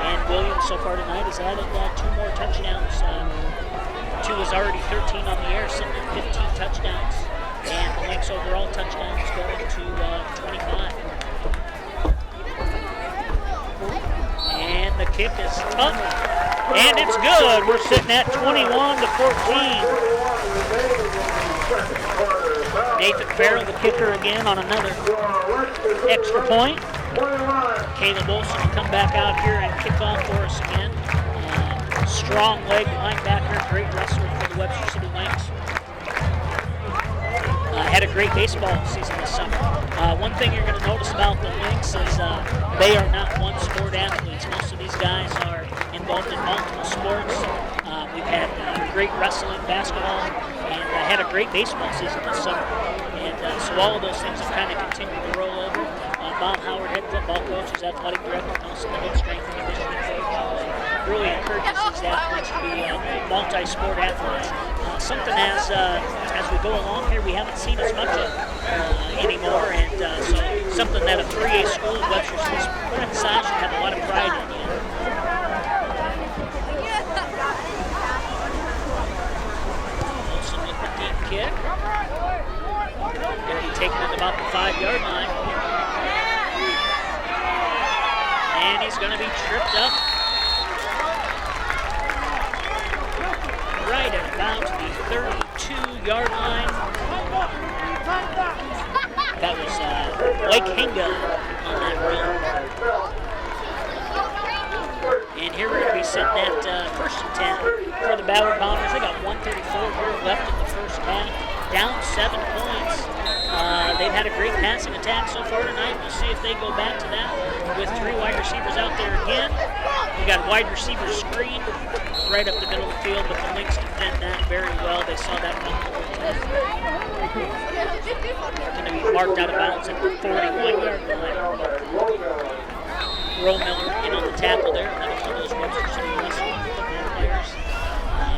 And Williams so far tonight has added 2 more touchdowns to his already 13 on the air, sitting at 15 touchdowns. And the Lynx overall touchdowns going to 25. And the kick is up, and it's good. We're sitting at 21-14. Nathan Farrell, the kicker, again on another extra point. Caleb Olson will come back out here and kick off for us again. Strong leg linebacker, great wrestler for the Webster City Lynx. Had a great baseball season this summer. One thing you're going to notice about the Lynx is they are not one-sport athletes. Most of these guys are involved in multiple sports. We've had great wrestling, basketball, and had a great baseball season this summer. And so all of those things have kind of continued to roll over. Bob Howard, head football coach, is athletic director, and also the head strength and conditioning coach. Really encourages these athletes to be multi-sport athletes. Something as we go along here, we haven't seen as much of anymore, and so something that a 3A school, Webster City side, should have a lot of pride in. Wilson with the deep kick. Going to be taken at about the 5-yard line. And he's going to be tripped up right at about the 32-yard line. That was Blake Hinga on that run. And here we're going to be sitting at 1st and 10 for the Ballard Bombers. They got 1:34 here left in the first half, down 7 points. They've had a great passing attack so far tonight. We'll see if they go back to that with 3 wide receivers out there again. We got wide receiver screen right up the middle of the field, but the Lynx defend that very well. They saw that one. Going to be marked out of bounds at the 41-yard line. Miller in on the tackle there. Another one of those Webster City Western football players.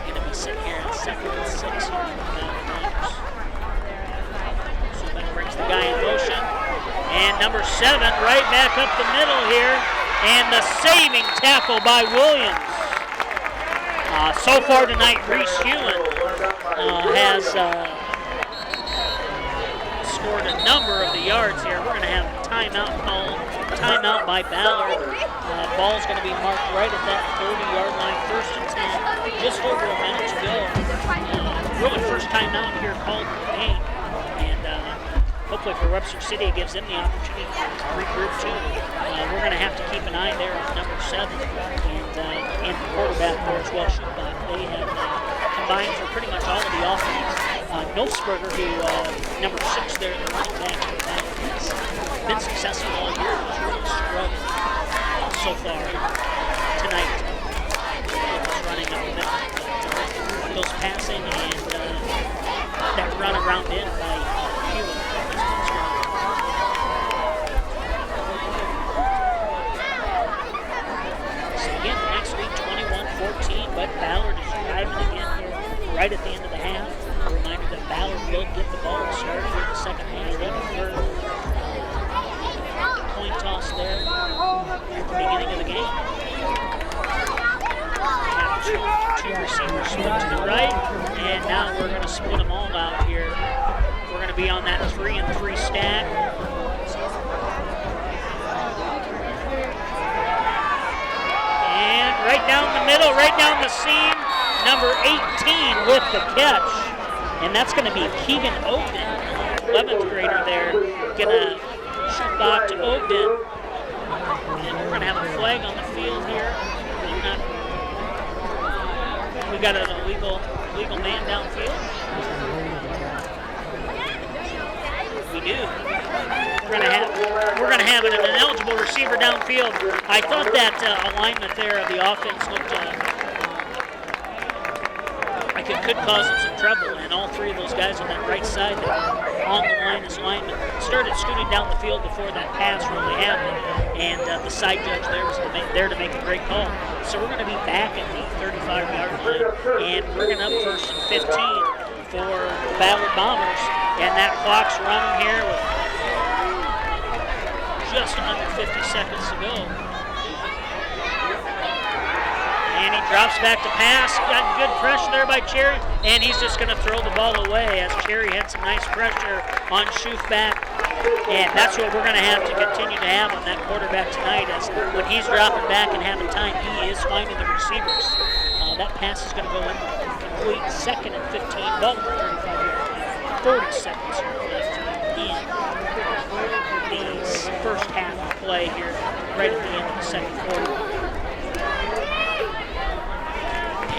Going to be sitting here at 2nd and 6 here for the Bombers. So that brings the guy in motion. And number 7 right back up the middle here. And the saving tackle by Williams. So far tonight, Reese Hewen has scored a number of the yards here. We're going to have a timeout called. Timeout by Ballard. Ball's going to be marked right at that 30-yard line, 1st and 10. Just over a minute to go. Really first timeout here called for the game. And hopefully for Webster City, it gives them the opportunity to regroup too. We're going to have to keep an eye there at number 7 and the quarterback there as well. They have combined for pretty much all of the offense. Nolfsberger, who number 6 there, the running back, has been successful all year. Has really struggled so far tonight with his running up the middle. But those passing and that run around in by Hewitt has been strong. So again, the next week, 21-14, but Ballard is driving again here right at the end of the half. A reminder that Ballard will get the ball started here in the second half. Coin toss there at the beginning of the game. Have two receivers split to the right, and now we're going to split them all out here. We're going to be on that 3-and-3 stack. And right down the middle, right down the seam, number 18 with the catch. And that's going to be Keegan Ogden, 11th grader there, going to shoot back to Ogden. And we're going to have a flag on the field here. We got an illegal man downfield. We do. We're going to have an ineligible receiver downfield. I thought that alignment there of the offense looked like it could cause them some trouble, and all 3 of those guys on that right side that were on the line as linemen started scooting down the field before that pass really happened, and the side judge there was there to make a great call. So we're going to be back at the 35-yard line, and we're going to up 1st and 15 for the Ballard Bombers, and that clock's running here with just under 50 seconds to go. And he drops back to pass. Got good pressure there by Cherry, and he's just going to throw the ball away as Cherry had some nice pressure on Schufback. And that's what we're going to have to continue to have on that quarterback tonight, as when he's dropping back and having time, he is finding the receivers. That pass is going to go in complete, 2nd and 15, ball 35 yards, 40 seconds left in the first half of play here, right at the end of the second quarter.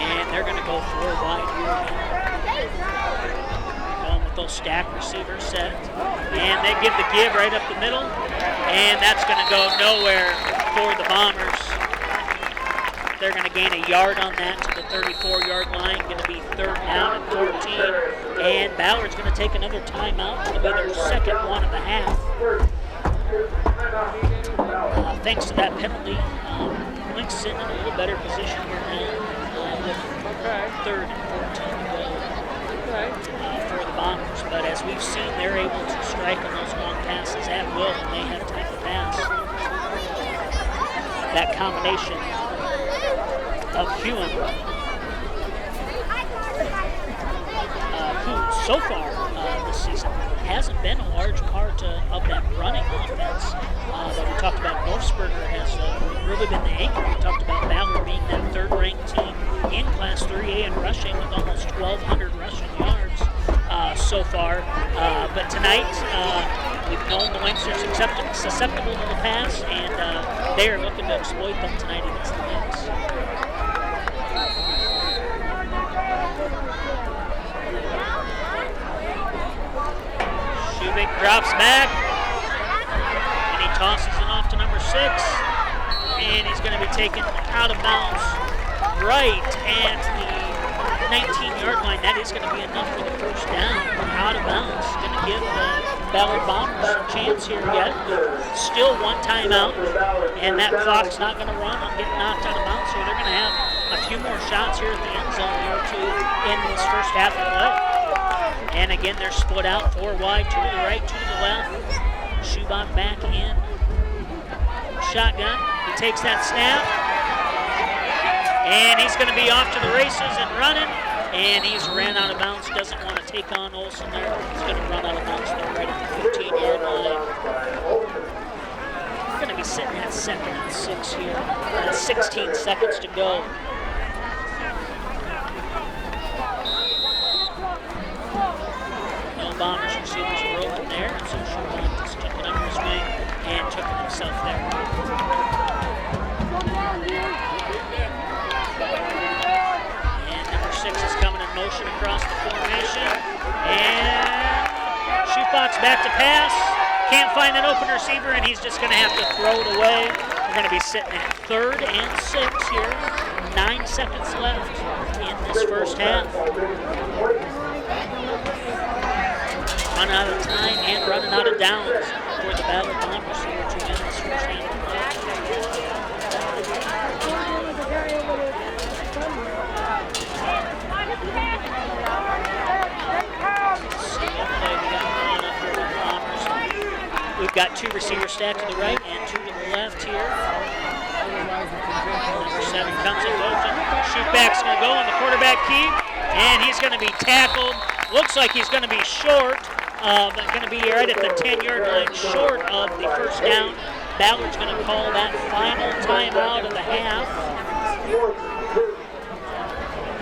And they're going to go 4 wide here. Going with those stack receivers set. And they give the give right up the middle. And that's going to go nowhere for the Bombers. They're going to gain a yard on that to the 34-yard line. Going to be 3rd down and 14. And Ballard's going to take another timeout. It'll be their 2nd one of the half. Thanks to that penalty, Lynx sitting in a little better position here now. With 3rd and 14 to go for the Bombers. But as we've seen, they're able to strike on those long passes at will when they have time to pass. That combination of Hewen, who so far this season hasn't been a large part of that running offense that we talked about. Nolfsberger has really been the anchor. We talked about Ballard being that 3rd-ranked team in Class 3A and rushing with almost 1,200 rushing yards so far. But tonight, we've known the Lynx are susceptible to the pass, and they are looking to exploit them tonight against the Lynx. Schubik drops back, and he tosses it off to number 6, and he's going to be taken out of bounds right at the 19-yard line. That is going to be enough for the first down. Out of bounds. Going to give the Ballard Bombers a chance here yet. Still one timeout, and that clock's not going to run on getting knocked out of bounds, so they're going to have a few more shots here at the end zone here or two in this first half of play. And again, they're split out 4 wide, 2 to the right, 2 to the left. Schubach back in. Shotgun. He takes that snap. And he's going to be off to the races and running. And he's ran out of bounds. Doesn't want to take on Olsen there. He's going to run out of bounds there right at the 15-yard line. We're going to be sitting at 2nd and 6 here. 16 seconds to go. No Bombers receivers were open there, and so Schubach just took it under his wing and took it himself there. And number 6 is coming in motion across the formation. And Schubach's back to pass. Can't find an open receiver, and he's just going to have to throw it away. We're going to be sitting at 3rd and 6 here. 9 seconds left in this first half. Running out of time and running out of downs for the Ballard Bombers here to end this first half. We've got 2 receivers stacked to the right and 2 to the left here. Number 7 comes in motion. Shootback's going to go on the quarterback keep, and he's going to be tackled. Looks like he's going to be short. Going to be right at the 10-yard line, short of the first down. Ballard's going to call that final timeout of the half.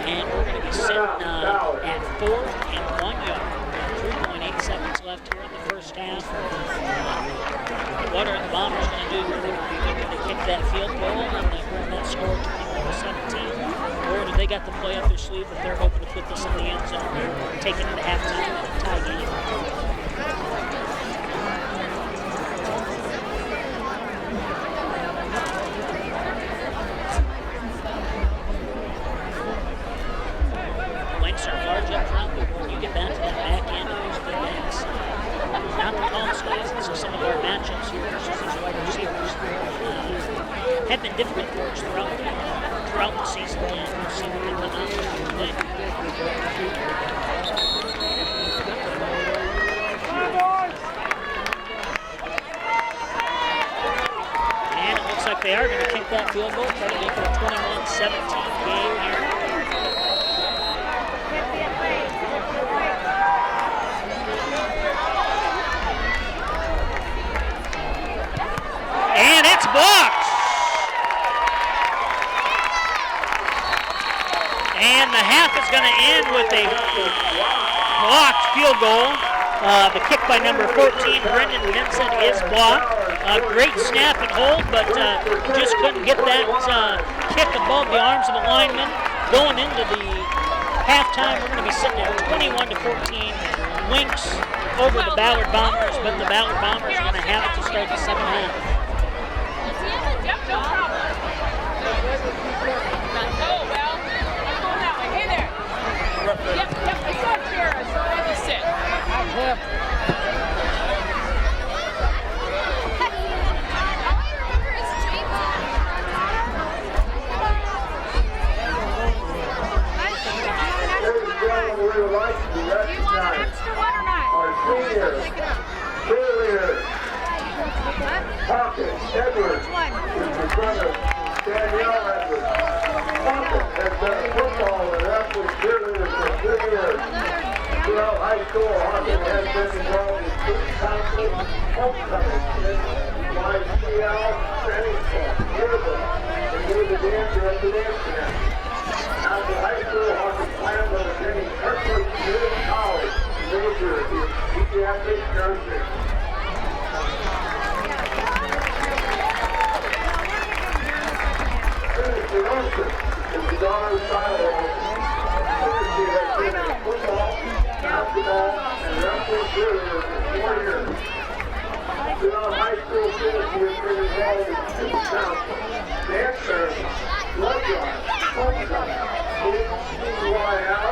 And we're going to be sitting at 4th and 1 yard. 3.8 seconds left here in the first half. What are the Bombers going to do? Are they looking to kick that field goal and they run that score 21-17? Or do they got the play up their sleeve that they're hoping to put this in the end zone, taking it to halftime and a tie game? Lynx are large up front, but when you get back to that back end of those big backs, not the tallest guys, these are some of our matchups here versus these wide receivers. Have been difficult for us throughout the season, and we'll see what they come out with today. And it looks like they are going to kick that field goal, try to make it a 21-17 game here. And it's blocked. And the half is going to end with a blocked field goal. The kick by number 14, Brendan Vincent, is blocked. Great snap and hold, but just couldn't get that kick above the arms of the lineman. Going into the halftime, we're going to be sitting at 21-14. Lynx over the Ballard Bombers, but the Ballard Bombers are going to have it to start the second half. Yep, no problem. Oh, well, I'm going that way. Hey there. Yep, I saw a chair. I saw where you sit. All I remember is tape. We would like to Do you want an extra one or not? our senior Pick it up. cheerleader, What? Hawkins Edwards, Which one? in front of Danielle Edwards. Hawkins has done football and wrestling cheerleaders for 3 years. Throughout high school, Hawkins has been involved in student council, homecoming, YCL, training club, yearbook, and he was a dancer at the dance camp. After high school, Hawkins plans on attending Kirkwood Community College, major in pediatric nursing. Is the daughter's title. She has been a football, basketball, and wrestling cheerleader for 4 years. Throughout high school, she has been involved in student council, dance therapy, blood drive, homecoming, CYL,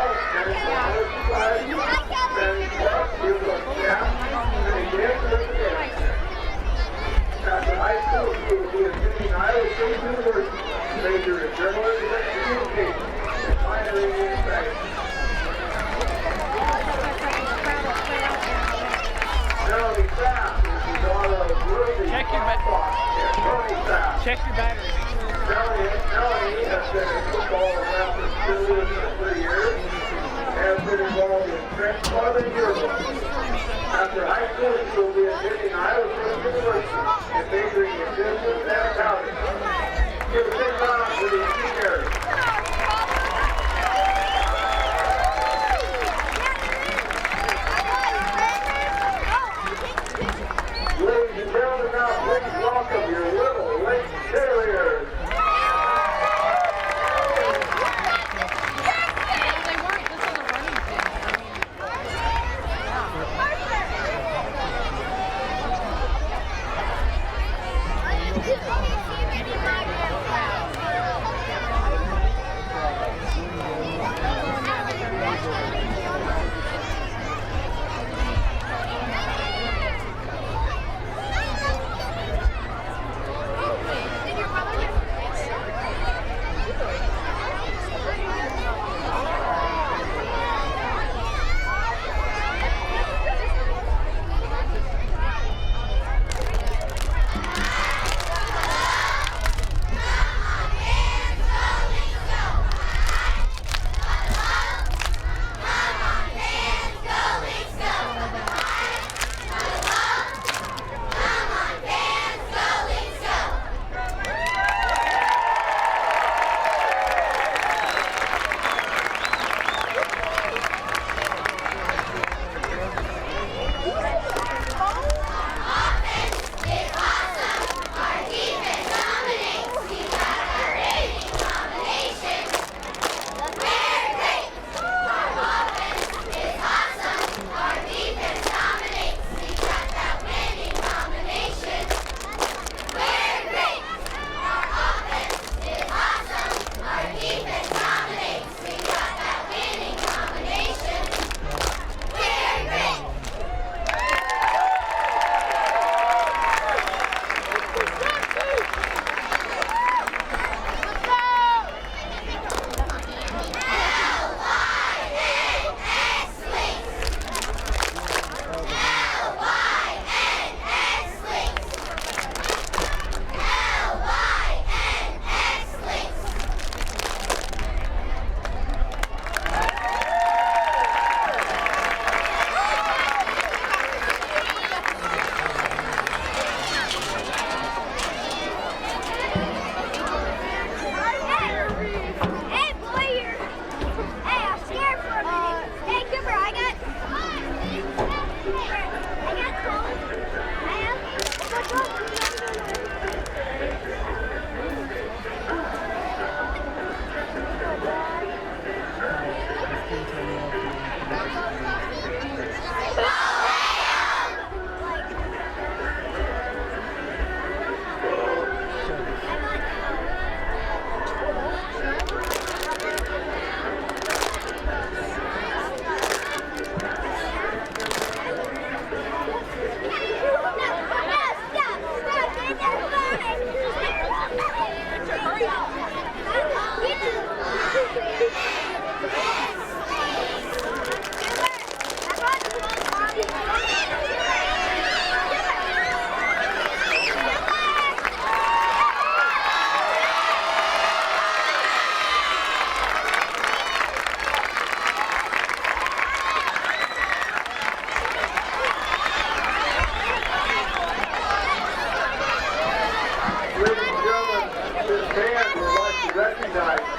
school, she will be attending Iowa State University, major in journalism and communication, and minoring in science. Melanie Sapp is the daughter of Ruby Check your Fox and Tony Sapp. Check your battery. Melanie has been a football and athletic cheerleader for 3 years, has been involved in French Club and yearbook. After high school, she will be attending Iowa State University and majoring in business and accounting. Give a big round for the seniors. Ladies and gentlemen, now please welcome your little Lynx cheerleaders. They weren't. This was a running thing. Did your brother get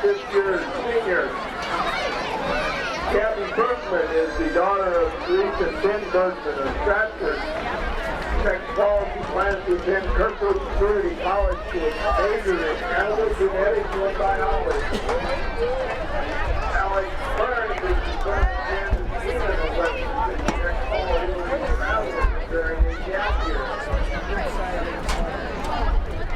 this year's senior. Kathy Bergman is the daughter of Reese and Ben Bergman of Stratford. Next fall, she plans to attend Kirkwood Community College to major in animal genetics and biology. Alex Burns is the first Kansas Demon of Webster City. Next fall, he will be traveling during his gap year.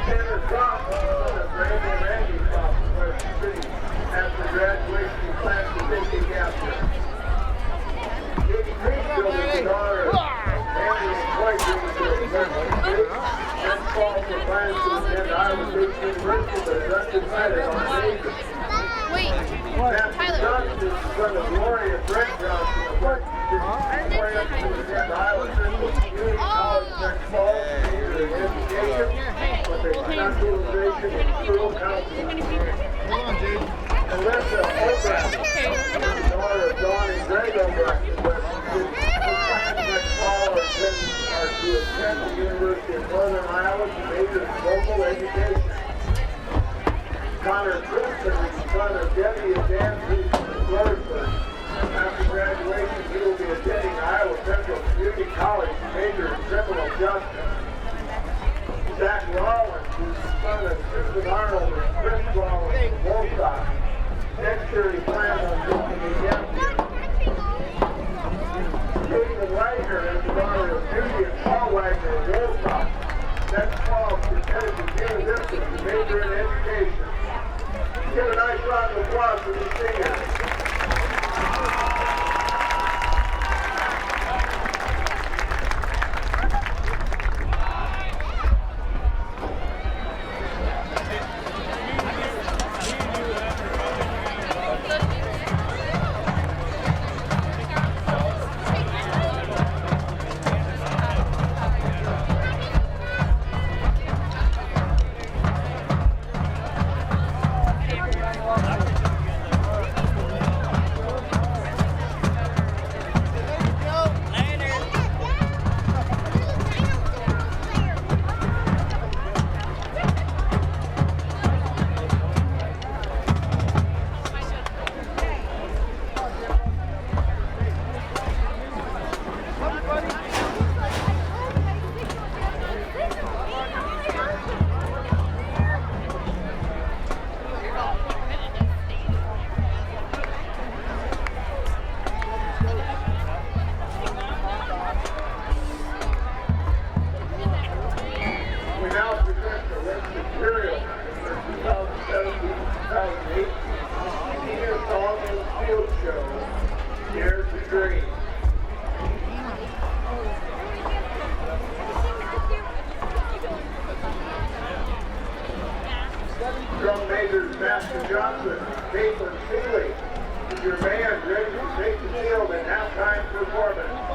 Tanner Croft, son of Randy and Randy Croft of Webster City. After graduation, he plans to take a gap year. Katie Greenfield is the daughter of Andy and Clay Greenfield of Webster City. Next fall, for plans to attend Iowa State University, but has undecided on a major. Wait, Matthew Tyler. Johnson is the son of Gloria and Brent Johnson of Webster. Plans to attend Iowa Central Community College next fall, major in education, with a specialization in school counseling. Alyssa Obrecht, the daughter of Dawn and Greg Obrecht, her plans next fall are to attend the University of Northern Iowa to major in local education. Connor Kristen is the son of Debbie and Dan Kristen of Floresburg. After graduation, he will be attending Iowa Central Community College to major in criminal justice. Zach Rollins is the son of Susan Arnold and Chris Rollins of Woolstock. Next year, he plans on taking the MD. Jason Wagner is the daughter of Judy and Paul Wagner of Woolstock. Next fall, she's headed to University to major in education. Give a nice round of applause for these singers. Drum majors Master Johnson, Caitlin Seeley, with your band ready to take the field in halftime performance.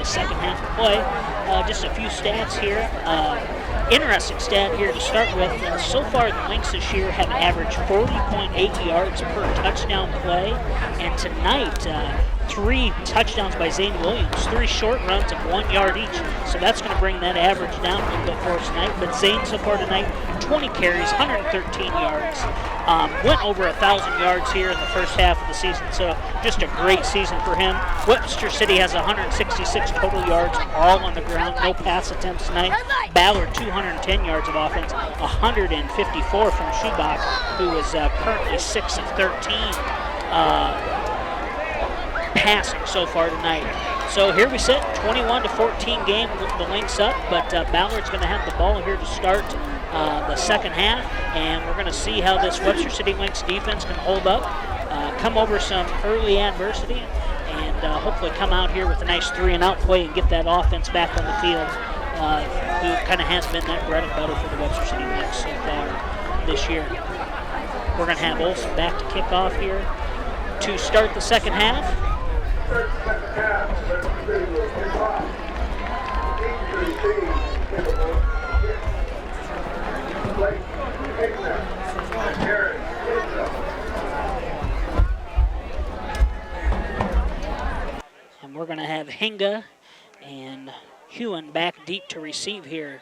second half of play. Just a few stats here. Interesting stat here to start with. So far, the Lynx this year have averaged 40.8 yards per touchdown play. And tonight, 3 touchdowns by Zane Williams, 3 short runs of 1 yard each. So that's going to bring that average down a little bit for us tonight. But Zane so far tonight, 20 carries, 113 yards. Went over 1,000 yards here in the first half of the season. So just a great season for him. Webster City has 166 total yards, all on the ground, no pass attempts tonight. Ballard, 210 yards of offense, 154 from Schubach, who is currently 6 of 13. Passing so far tonight. So here we sit, 21-14 game, the Lynx up, but Ballard's going to have the ball here to start the second half, and we're going to see how this Webster City Lynx defense can hold up, come over some early adversity, and hopefully come out here with a nice 3-and-out play and get that offense back on the field, who kind of has been that bread and butter for the Webster City Lynx so far this year. We're going to have Olsen back to kick off here to start the second half. And we're going to have Hinga and Hewen back deep to receive here.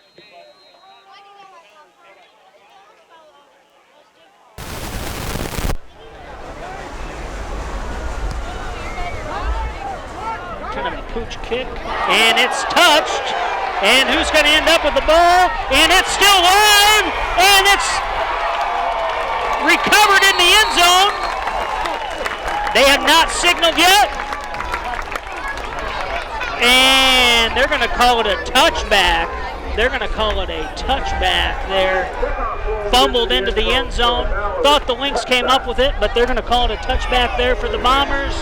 Kind of a pooch kick, and it's touched. And who's going to end up with the ball? And it's still on, and it's recovered in the end zone. They have not signaled yet. And they're going to call it a touchback. They're going to call it a touchback there. Fumbled into the end zone. Thought the Lynx came up with it, but they're going to call it a touchback there for the Bombers.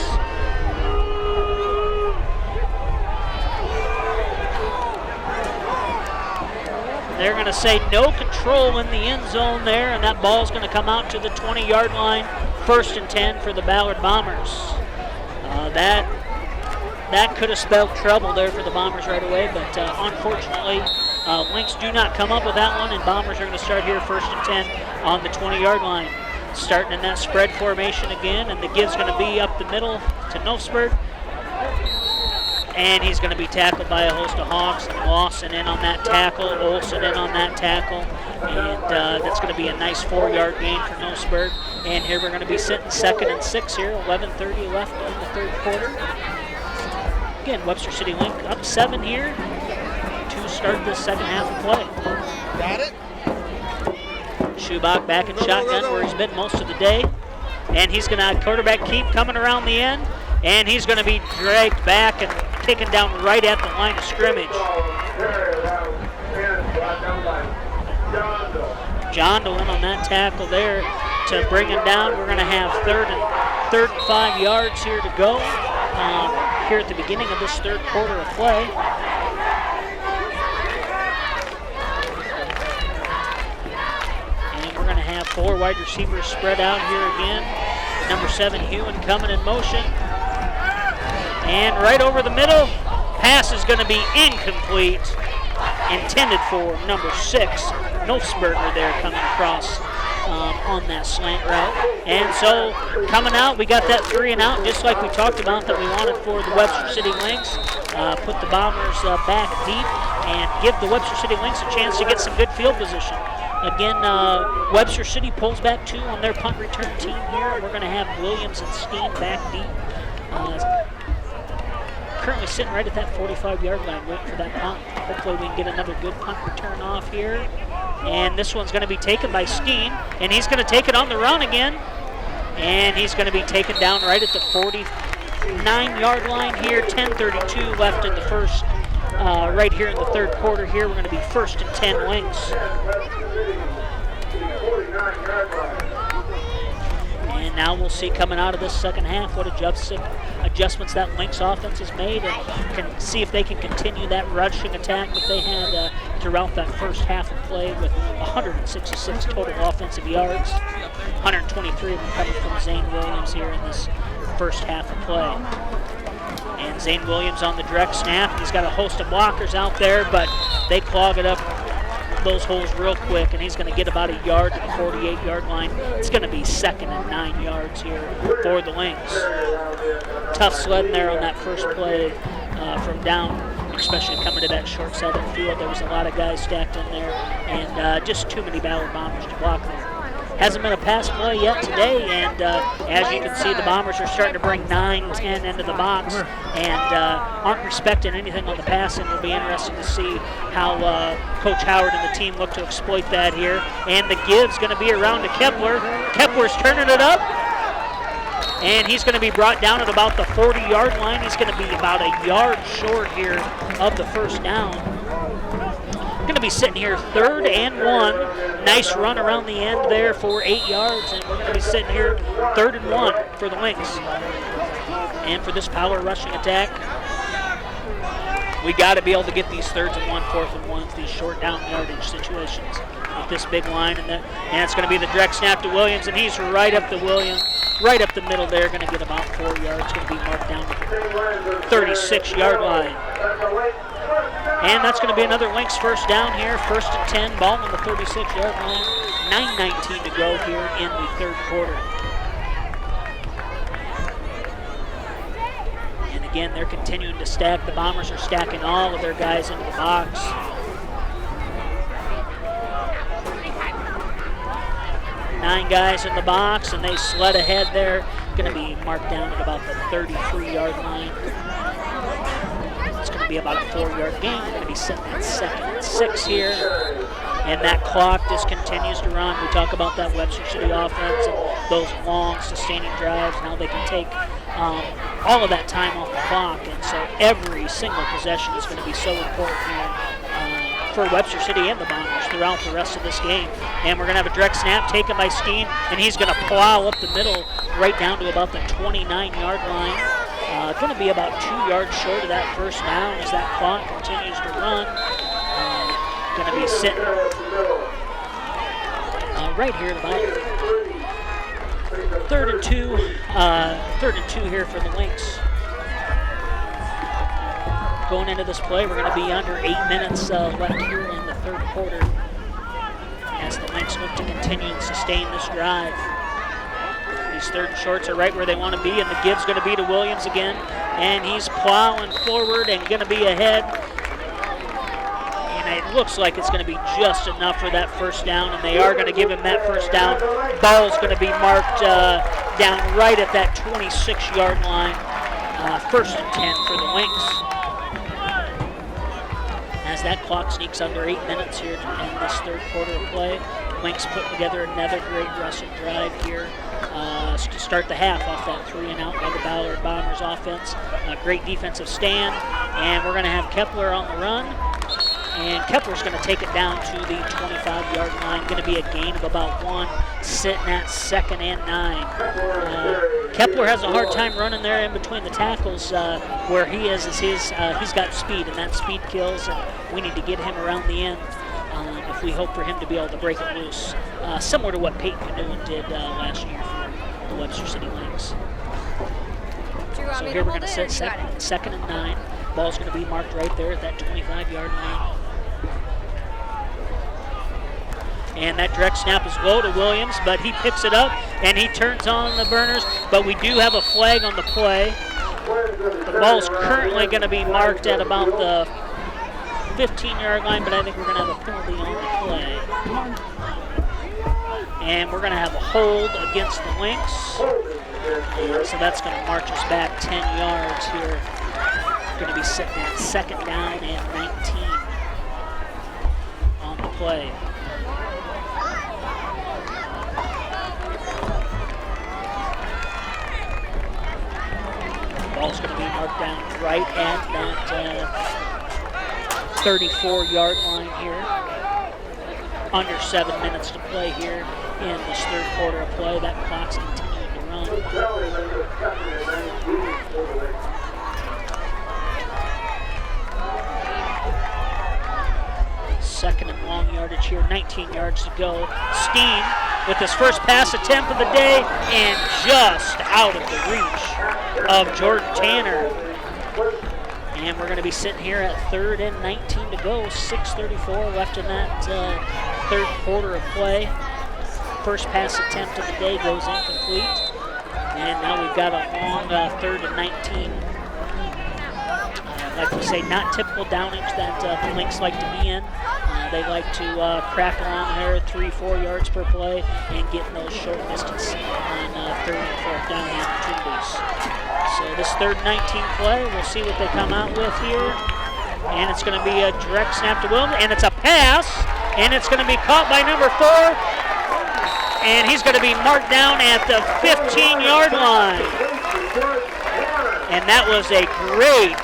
They're going to say no control in the end zone there, and that ball's going to come out to the 20-yard line. 1st and 10 for the Ballard Bombers. That could have spelled trouble there for the Bombers right away, but unfortunately, Lynx do not come up with that one, and Bombers are going to start here 1st and 10 on the 20-yard line. Starting in that spread formation again, and the give's going to be up the middle to Nofsberg. And he's going to be tackled by a host of Hawks. And Lawson in on that tackle, Olsen in on that tackle. And that's going to be a nice 4-yard gain for Nofsberg. And here we're going to be sitting 2nd and 6 here, 11:30 left in the 3rd quarter. Again, Webster City Lynx up 7 here to start this second half of play. Got it? Schubach back in shotgun where he's been most of the day. And he's going to quarterback keep coming around the end. And he's going to be dragged back and taken down right at the line of scrimmage. John Dolan on that tackle there to bring him down. We're going to have third and 5 yards here to go here at the beginning of this 3rd quarter of play. And we're going to have 4 wide receivers spread out here again. Number 7, Hewen coming in motion. And right over the middle, pass is going to be incomplete. Intended for number 6, Nofsberger there coming across on that slant route. And so coming out, we got that 3-and-out just like we talked about that we wanted for the Webster City Lynx. Put the Bombers back deep and give the Webster City Lynx a chance to get some good field position. Again, Webster City pulls back 2 on their punt return team here. We're going to have Williams and Steen back deep. Currently sitting right at that 45-yard line waiting for that punt. Hopefully we can get another good punt return off here. And this one's going to be taken by Steen, and he's going to take it on the run again. And he's going to be taken down right at the 49-yard line here. 10:32 left in the first, right here in the 3rd quarter here. We're going to be 1st and 10 Lynx. And now we'll see coming out of this second half what adjustments that Lynx offense has made, and can see if they can continue that rushing attack that they had throughout that first half of play with 166 total offensive yards, 123 of them coming from Zane Williams here in this first half of play. And Zane Williams on the direct snap. He's got a host of blockers out there, but they clog it up, those holes real quick, and he's going to get about a yard to the 48-yard line. It's going to be 2nd and 9 yards here for the Lynx. Tough sledding there on that first play from down, especially coming to that short side of the field. There was a lot of guys stacked in there, and just too many Ballard Bombers to block there. Hasn't been a pass play yet today, and as you can see, the Bombers are starting to bring 9, 10 into the box and aren't respecting anything on the passing. It'll be interesting to see how Coach Howard and the team look to exploit that here. And the give's going to be around to Kepler. Kepler's turning it up, and he's going to be brought down at about the 40-yard line. He's going to be about a yard short here of the first down. Going to be sitting here 3rd and 1. Nice run around the end there for 8 yards, and we're going to be sitting here 3rd and 1 for the Lynx. And for this power rushing attack, we got to be able to get these 3rds and 1, 4th and 1s, these short down yardage situations with this big line. And it's going to be the direct snap to Williams, and he's right up the middle there. Going to get about 4 yards. Going to be marked down to the 36-yard line. And that's going to be another Lynx first down here. 1st and 10, ball on the 36-yard line. 9:19 to go here in the 3rd quarter. And again, they're continuing to stack. The Bombers are stacking all of their guys into the box. Nine guys in the box, and they sled ahead there. Going to be marked down at about the 33-yard line. It's going to be about a 4-yard gain. We're going to be sitting at 2nd and 6 here. And that clock just continues to run. We talk about that Webster City offense and those long sustaining drives, and how they can take all of that time off the clock. And so every single possession is going to be so important here for Webster City and the Bombers throughout the rest of this game. And we're going to have a direct snap taken by Steen, and he's going to plow up the middle right down to about the 29-yard line. Going to be about 2 yards short of that first down as that clock continues to run. Going to be sitting right here at about 3rd and 2. 3rd and 2 here for the Lynx. Going into this play, we're going to be under 8 minutes left here in the 3rd quarter as the Lynx look to continue and sustain this drive. These 3rd and shorts are right where they want to be, and the give's going to be to Williams again, and he's plowing forward and going to be ahead. And it looks like it's going to be just enough for that first down, and they are going to give him that first down. Ball's going to be marked down right at that 26-yard line. 1st and 10 for the Lynx. As that clock sneaks under 8 minutes here in this 3rd quarter of play, Lynx putting together another great rushing drive here to start the half off that 3-and-out by the Ballard Bombers offense. Great defensive stand, and we're going to have Kepler on the run. And Kepler's going to take it down to the 25-yard line. Going to be a gain of about 1, sitting at 2nd and 9. Kepler has a hard time running there in between the tackles. Where he is he's got speed, and that speed kills, and we need to get him around the end if we hope for him to be able to break it loose. Similar to what Peyton Canoe did last year for the Webster City Lynx. So here we're going to set 2nd and 9. Ball's going to be marked right there at that 25-yard line. And that direct snap is low to Williams, but he picks it up and he turns on the burners. But we do have a flag on the play. The ball's currently going to be marked at about the 15-yard line, but I think we're going to have a penalty on the play. And we're going to have a hold against the Lynx. And so that's going to march us back 10 yards here. Going to be sitting at 2nd down and 19 on the play. Ball's going to be marked down right at that 34-yard line here. Under 7 minutes to play here in this 3rd quarter of play. That clock's continuing to run. 2nd and long yardage here, 19 yards to go. Steen with his first pass attempt of the day, and just out of the reach of Jordan Tanner. And we're going to be sitting here at 3rd and 19 to go. 6:34 left in that third quarter of play. First pass attempt of the day goes incomplete. And now we've got a long 3rd and 19. Like we say, not typical downage that the Lynx like to be in. They like to crack along there 3-4 yards per play and get in those short distance on 3rd and 4th down opportunities. So this 3rd and 19 play, we'll see what they come out with here. And it's going to be a direct snap to Williams, and it's a pass, and it's going to be caught by number 4. And he's going to be marked down at the 15-yard line. And that was a great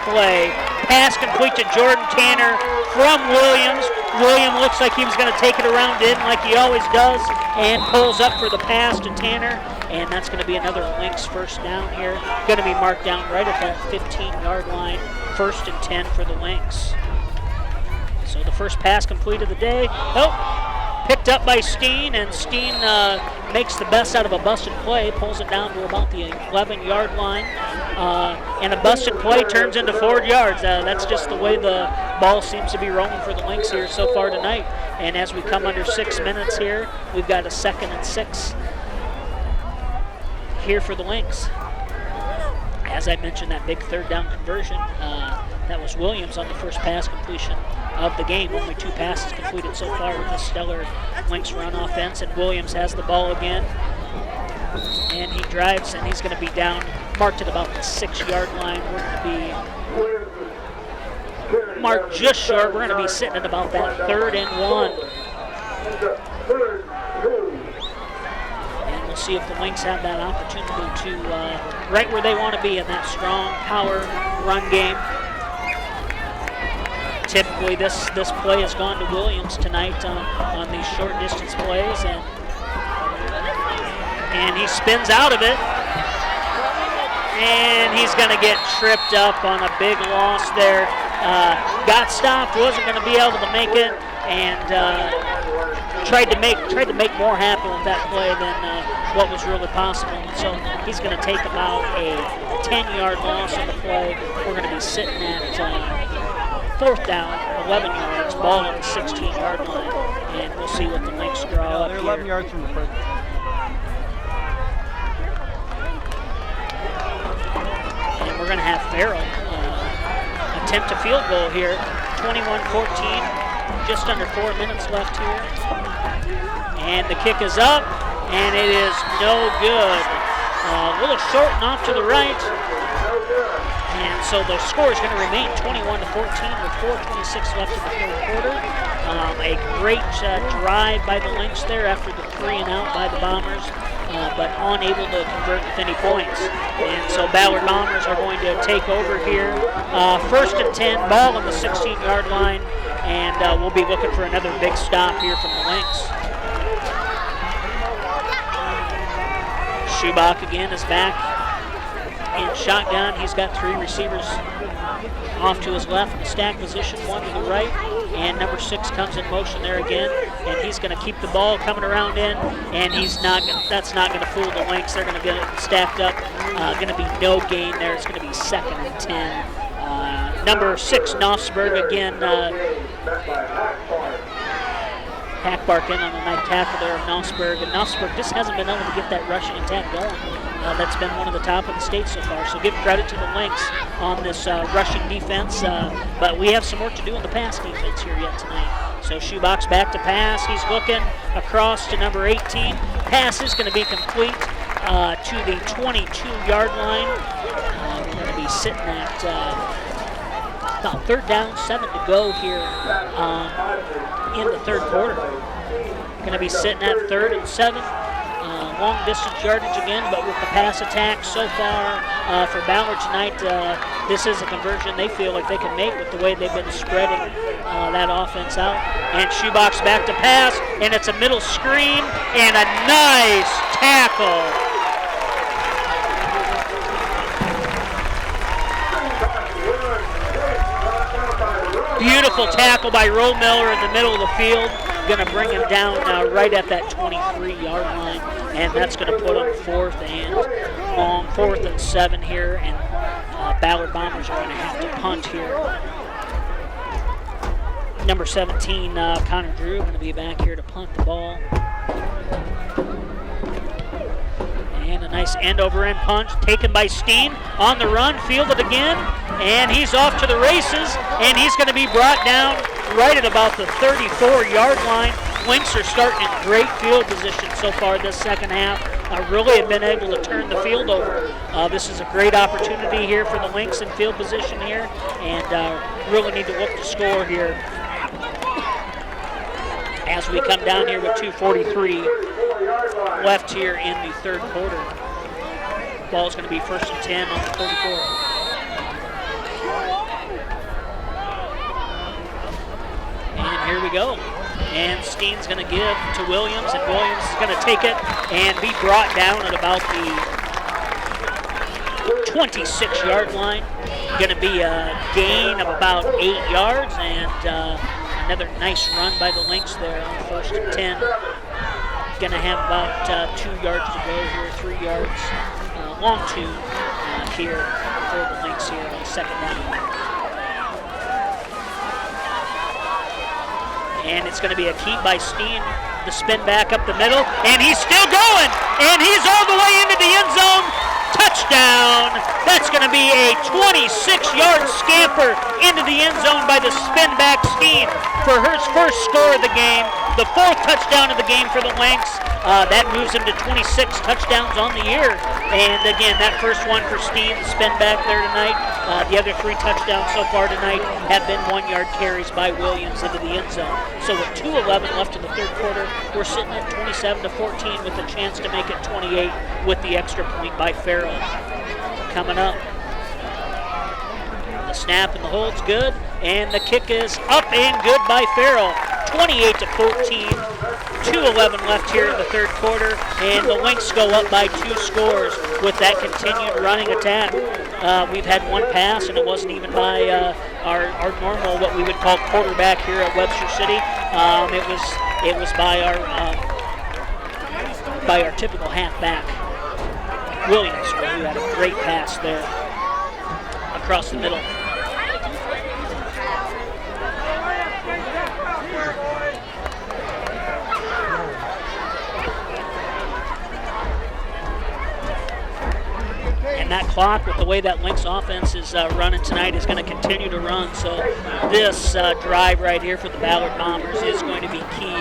play. Pass complete to Jordan Tanner from Williams. Williams looks like he was going to take it around in like he always does and pulls up for the pass to Tanner. And that's going to be another Lynx first down here. Going to be marked down right at that 15-yard line. 1st and 10 for the Lynx. So the first pass complete of the day. Picked up by Steen, and Steen makes the best out of a busted play, pulls it down to about the 11-yard line, and a busted play turns into 4 yards. That's just the way the ball seems to be rolling for the Lynx here so far tonight. And as we come under 6 minutes here, we've got a 2nd and 6 here for the Lynx. As I mentioned, that big 3rd down conversion, that was Williams on the first pass completion of the game. Only 2 passes completed so far with this stellar Lynx run offense, and Williams has the ball again. And he drives, and he's going to be down, marked at about the 6-yard line. We're going to be marked just short. We're going to be sitting at about that 3rd and 1. And we'll see if the Lynx have that opportunity to right where they want to be in that strong power run game. Typically, this play has gone to Williams tonight on these short distance plays, and he spins out of it, and he's going to get tripped up on a big loss there. Got stopped, wasn't going to be able to make it, and tried to make more happen with that play than what was really possible. And so he's going to take about a 10-yard loss on the play. We're going to be sitting at 4th down, 11 yards, ball on the 16-yard line, and we'll see what the Lynx draw up They're here. 11 yards from the front. And we're going to have Farrell attempt a field goal here, 21-14, just under 4 minutes left here. And the kick is up, and it is no good. A little short and off to the right. And so the score is going to remain 21-14 with 4:26 left in the 3rd quarter. A great drive by the Lynx there after the 3 and out by the Bombers, but unable to convert with any points. And so Ballard Bombers are going to take over here. 1st and 10, ball on the 16-yard line, and we'll be looking for another big stop here from the Lynx. Schubach again is back in shotgun. He's got 3 receivers off to his left in the stack position, 1 to the right, and number 6 comes in motion there again, and he's going to keep the ball coming around in, and that's not going to fool the Lynx. They're going to get it stacked up. Going to be no gain there. It's going to be 2nd and 10. Number 6, Knopfsberg again. Hackbark in on the night tackle there of Knopfsberg, and Knopfsberg just hasn't been able to get that rushing attack going. That's been one of the top of the state so far, so give credit to the Lynx on this rushing defense, but we have some work to do in the pass defense here yet tonight. So Schubach's back to pass. He's looking across to number 18. Pass is going to be complete to the 22-yard line. We're going to be sitting at about 3rd down, 7 to go here in the 3rd quarter. Going to be sitting at 3rd and 7. Long distance yardage again, but with the pass attack so far for Ballard tonight, this is a conversion they feel like they can make with the way they've been spreading that offense out. And Schubach's back to pass, and it's a middle screen and a nice tackle. Beautiful tackle by Rollmiller in the middle of the field. Going to bring him down right at that 23-yard line, and that's going to put him 4th and 7 here. And Ballard Bombers are going to have to punt here. Number 17, Connor Drew, going to be back here to punt the ball. And a nice end-over-end punch taken by Steen on the run, fielded again, and he's off to the races, and he's going to be brought down right at about the 34-yard line. Lynx are starting in great field position so far this second half. Really have been able to turn the field over. This is a great opportunity here for the Lynx in field position here, and really need to look to score here as we come down here with 2:43 left here in the third quarter. Ball's going to be 1st and 10 on the 34. And here we go. And Steen's going to give to Williams, and Williams is going to take it and be brought down at about the 26-yard line. Going to be a gain of about 8 yards, and another nice run by the Lynx there on 1st and 10. Going to have about 2 yards to go here, 3 yards, long 2 here for the Lynx here on second down. And it's going to be a keep by Steen, the spin back up the middle, and he's still going, and he's all the way into the end zone. Touchdown! That's going to be a 26-yard scamper into the end zone by the spin back Steen for her first score of the game, the 4th touchdown of the game for the Lynx. That moves him to 26 touchdowns on the year. And again, that first one for Steen, the spin back there tonight. The other 3 touchdowns so far tonight have been 1-yard carries by Williams into the end zone. So with 2:11 left in the third quarter, we're sitting at 27-14 with a chance to make it 28 with the extra point by Farrell. Coming up. The snap and the hold's good, and the kick is up and good by Farrell. 28-14. 2:11 left here in the third quarter, and the Lynx go up by 2 scores with that continued running attack. We've had 1 pass, and it wasn't even by our normal, what we would call quarterback here at Webster City. It was by our typical halfback, Williams, who had a great pass there across the middle. And that clock, with the way that Lynx offense is running tonight, is going to continue to run. So this drive right here for the Ballard Bombers is going to be key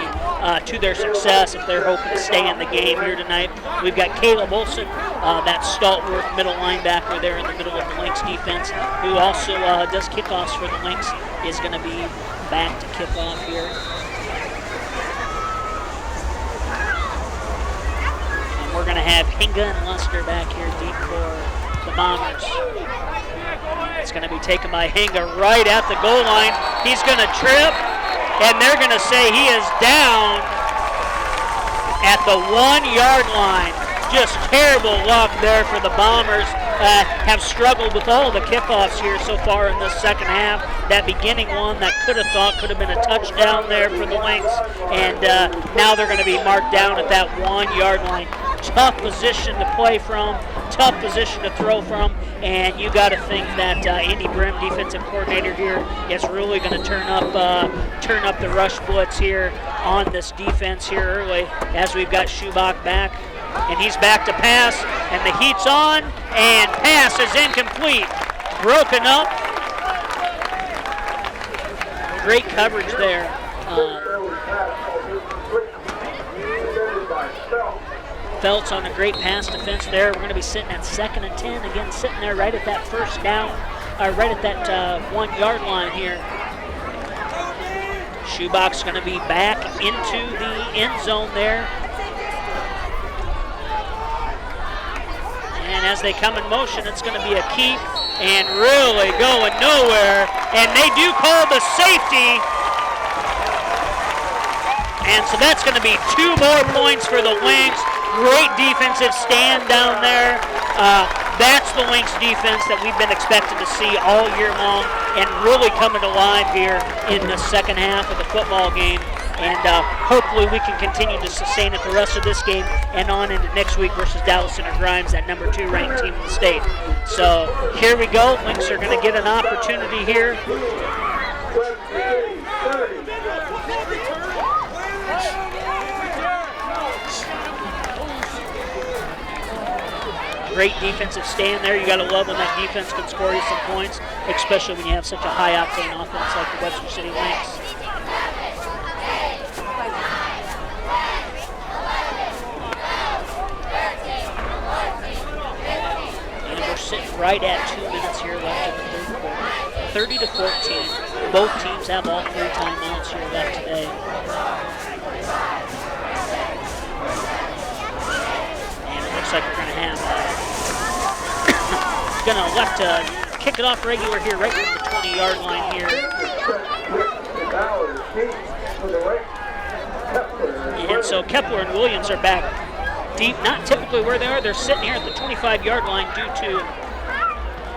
to their success if they're hoping to stay in the game here tonight. We've got Caleb Olson, that stalwart middle linebacker there in the middle of the Lynx defense, who also does kickoffs for the Lynx, is going to be back to kick off here. We're going to have Hinga and Luster back here deep for the Bombers. It's going to be taken by Hinga right at the goal line. He's going to trip, and they're going to say he is down at the 1-yard line. Just terrible luck there for the Bombers. Have struggled with all the kickoffs here so far in this second half. That beginning one that could have been a touchdown there for the Lynx, and now they're going to be marked down at that 1-yard line. Tough position to play from, tough position to throw from, and you got to think that Andy Brim, defensive coordinator here, is really going to turn up the rush blitz here on this defense here early, as we've got Schubach back, and he's back to pass, and the heat's on, and pass is incomplete, broken up. Great coverage there. Feltz on a great pass defense there. We're going to be sitting at 2nd and 10. Again, sitting there right at that first down, right at that 1-yard line here. Schubach's going to be back into the end zone there. And as they come in motion, it's going to be a keep and really going nowhere. And they do call the safety. And so that's going to be 2 more points for the Lynx. Great defensive stand down there. That's the Lynx defense that we've been expecting to see all year long, and really coming alive here in the second half of the football game. and hopefully we can continue to sustain it the rest of this game and on into next week versus Dallas Center Grimes, that number 2 ranked team in the state. So here we go. Lynx are going to get an opportunity here. Great defensive stand there. You got to love when that defense can score you some points, especially when you have such a high-octane offense like the Webster City Lynx. And we're sitting right at 2 minutes here left in the third quarter. 30 to 14. Both teams have all 3 timeouts here left today. And it looks like we're going to have going to elect to kick it off regular here right from the 20-yard line here. And so Kepler and Williams are back deep, not typically where they are. They're sitting here at the 25-yard line due to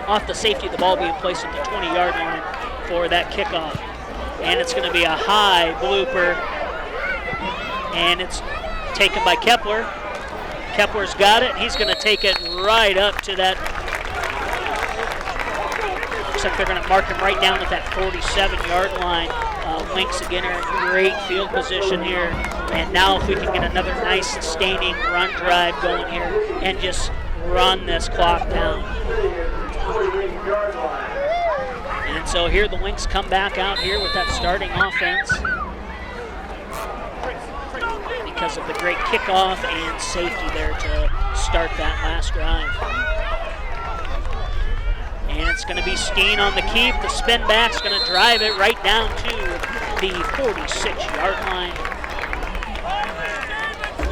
off the safety of the ball being placed at the 20-yard line for that kickoff. And it's going to be a high blooper, and it's taken by Kepler. Kepler's got it. He's going to take it right up to that. Looks like they're going to mark him right down at that 47-yard line. Lynx again are in great field position here. And now if we can get another nice sustaining run drive going here and just run this clock down. And so here the Lynx come back out here with that starting offense because of the great kickoff and safety there to start that last drive. And it's going to be Steen on the keep. The spin back's going to drive it right down to the 46-yard line.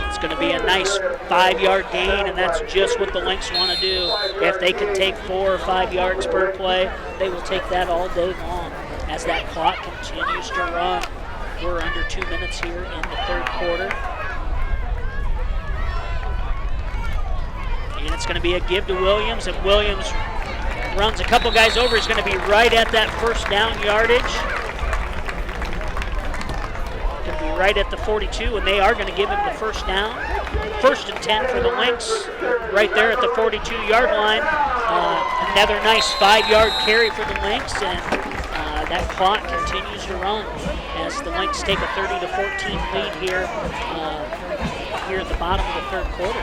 It's going to be a nice 5-yard gain, and that's just what the Lynx want to do. If they can take 4 or 5 yards per play, they will take that all day long as that clock continues to run. We're under 2 minutes here in the third quarter. And it's going to be a give to Williams, and Williams runs a couple guys over. He's going to be right at that first down yardage. Going to be right at the 42, and they are going to give him the first down. 1st and 10 for the Lynx, right there at the 42-yard line. Another nice 5-yard carry for the Lynx, and that clock continues to run as the Lynx take a 30 to 14 lead here, here at the bottom of the third quarter.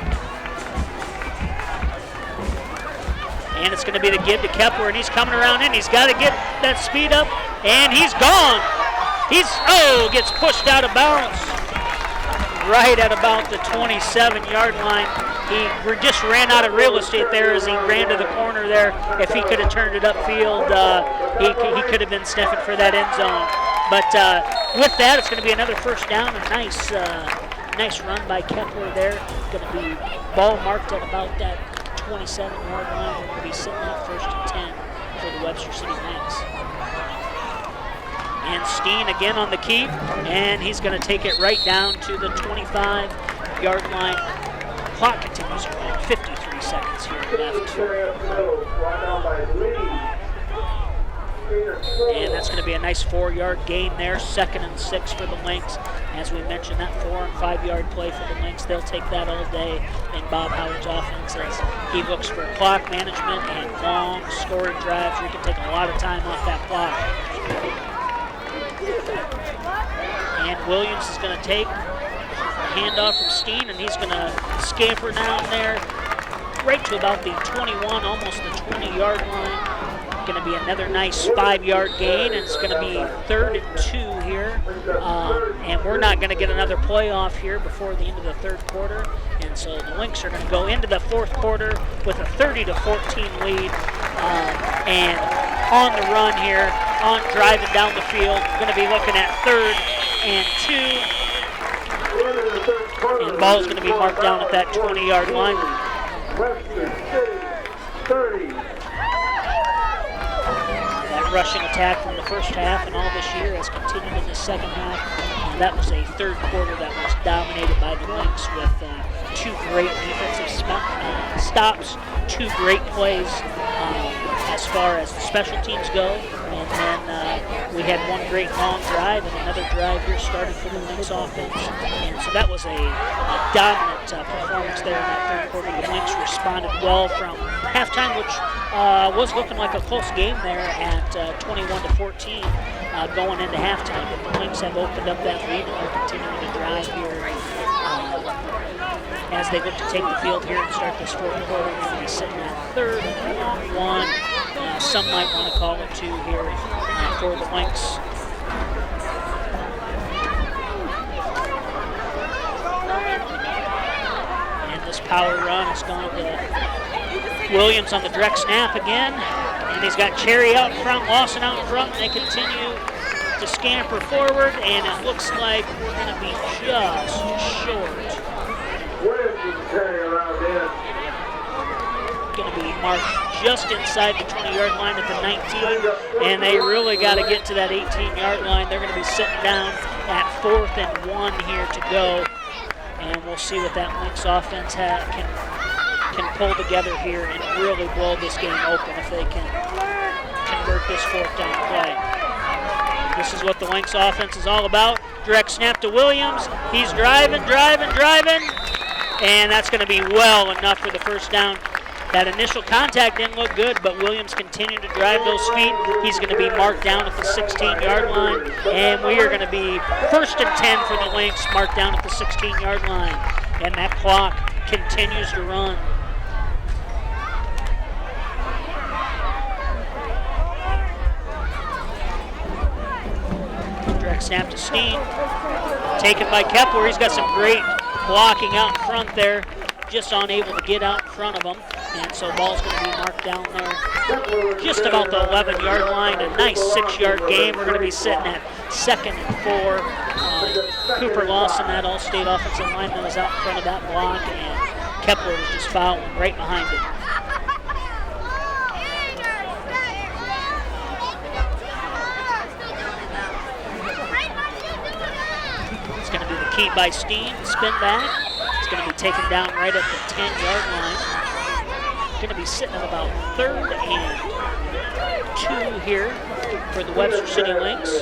And it's going to be the give to Kepler, and he's coming around in. He's got to get that speed up, and he's gone. Gets pushed out of bounds right at about the 27-yard line. He just ran out of real estate there as he ran to the corner there. If he could have turned it upfield, he could have been sniffing for that end zone. But with that, it's going to be another first down. A nice run by Kepler there. Going to be ball marked at about that 27-yard line. We're going to be sitting at 1st and 10 for the Webster City Lynx. And Steen again on the keep, and he's going to take it right down to the 25-yard line. Clock continues to run. 53 seconds here left. And that's going to be a nice 4-yard gain there. 2nd and 6 for the Lynx. As we mentioned, that 4- and 5-yard play for the Lynx, they'll take that all day in Bob Howard's offense as he looks for clock management and long scoring drives where he can take a lot of time off that clock. And Williams is going to take a handoff from Steen, and he's going to scamper down there right to about the 21, almost the 20-yard line. Going to be another nice 5-yard gain, and it's going to be 3rd and 2 here. And we're not going to get another playoff here before the end of the third quarter. And so the Lynx are going to go into the fourth quarter with a 30 to 14 lead. And on the run here, driving down the field, going to be looking at 3rd and 2. And the ball is going to be marked down at that 20-yard line. 30. That rushing attack from the first half and all this year has continued in the second half. And that was a third quarter that was dominated by the Lynx with 2 great defensive stops, 2 great plays as far as the special teams go, and then we had one great long drive and another drive here started for the Lynx offense. And so that was a dominant performance there in that third quarter. The Lynx responded well from halftime, which was looking like a close game there at 21-14 going into halftime. But the Lynx have opened up that lead and they're continuing to drive here as they look to take the field here and start this fourth quarter. They're going to be sitting at third and long one. Some might want to call it two here for the Lynx. And this power run is going to Williams on the direct snap again. And he's got Cherry out front, Lawson out in front, and they continue to scamper forward, and it looks like we're going to be just short. Going to be marked just inside the 20-yard line at the 19, and they really got to get to that 18-yard line. They're going to be sitting down at 4th and 1 here to go, and we'll see what that Lynx offense can pull together here and really blow this game open if they can convert this 4th down play. This is what the Lynx offense is all about. Direct snap to Williams. He's driving, and that's going to be well enough for the first down. That initial contact didn't look good, but Williams continued to drive those feet. He's going to be marked down at the 16-yard line, and we are going to be 1st and 10 for the Lynx, marked down at the 16-yard line. And that clock continues to run. Direct snap to Steen. Taken by Kepler. He's got some great blocking out in front there. Just unable to get out in front of him. And so ball's going to be marked down there just about the 11-yard line. A nice 6-yard gain. We're going to be sitting at 2nd and 4. Cooper Lawson, that All-State offensive lineman, was out in front of that block, and Kepler was just fouled right behind it. It's going to be the key by Steen, spin back. It's going to be taken down right at the 10-yard line. Going to be sitting at about 3rd and 2 here for the Webster City Lynx.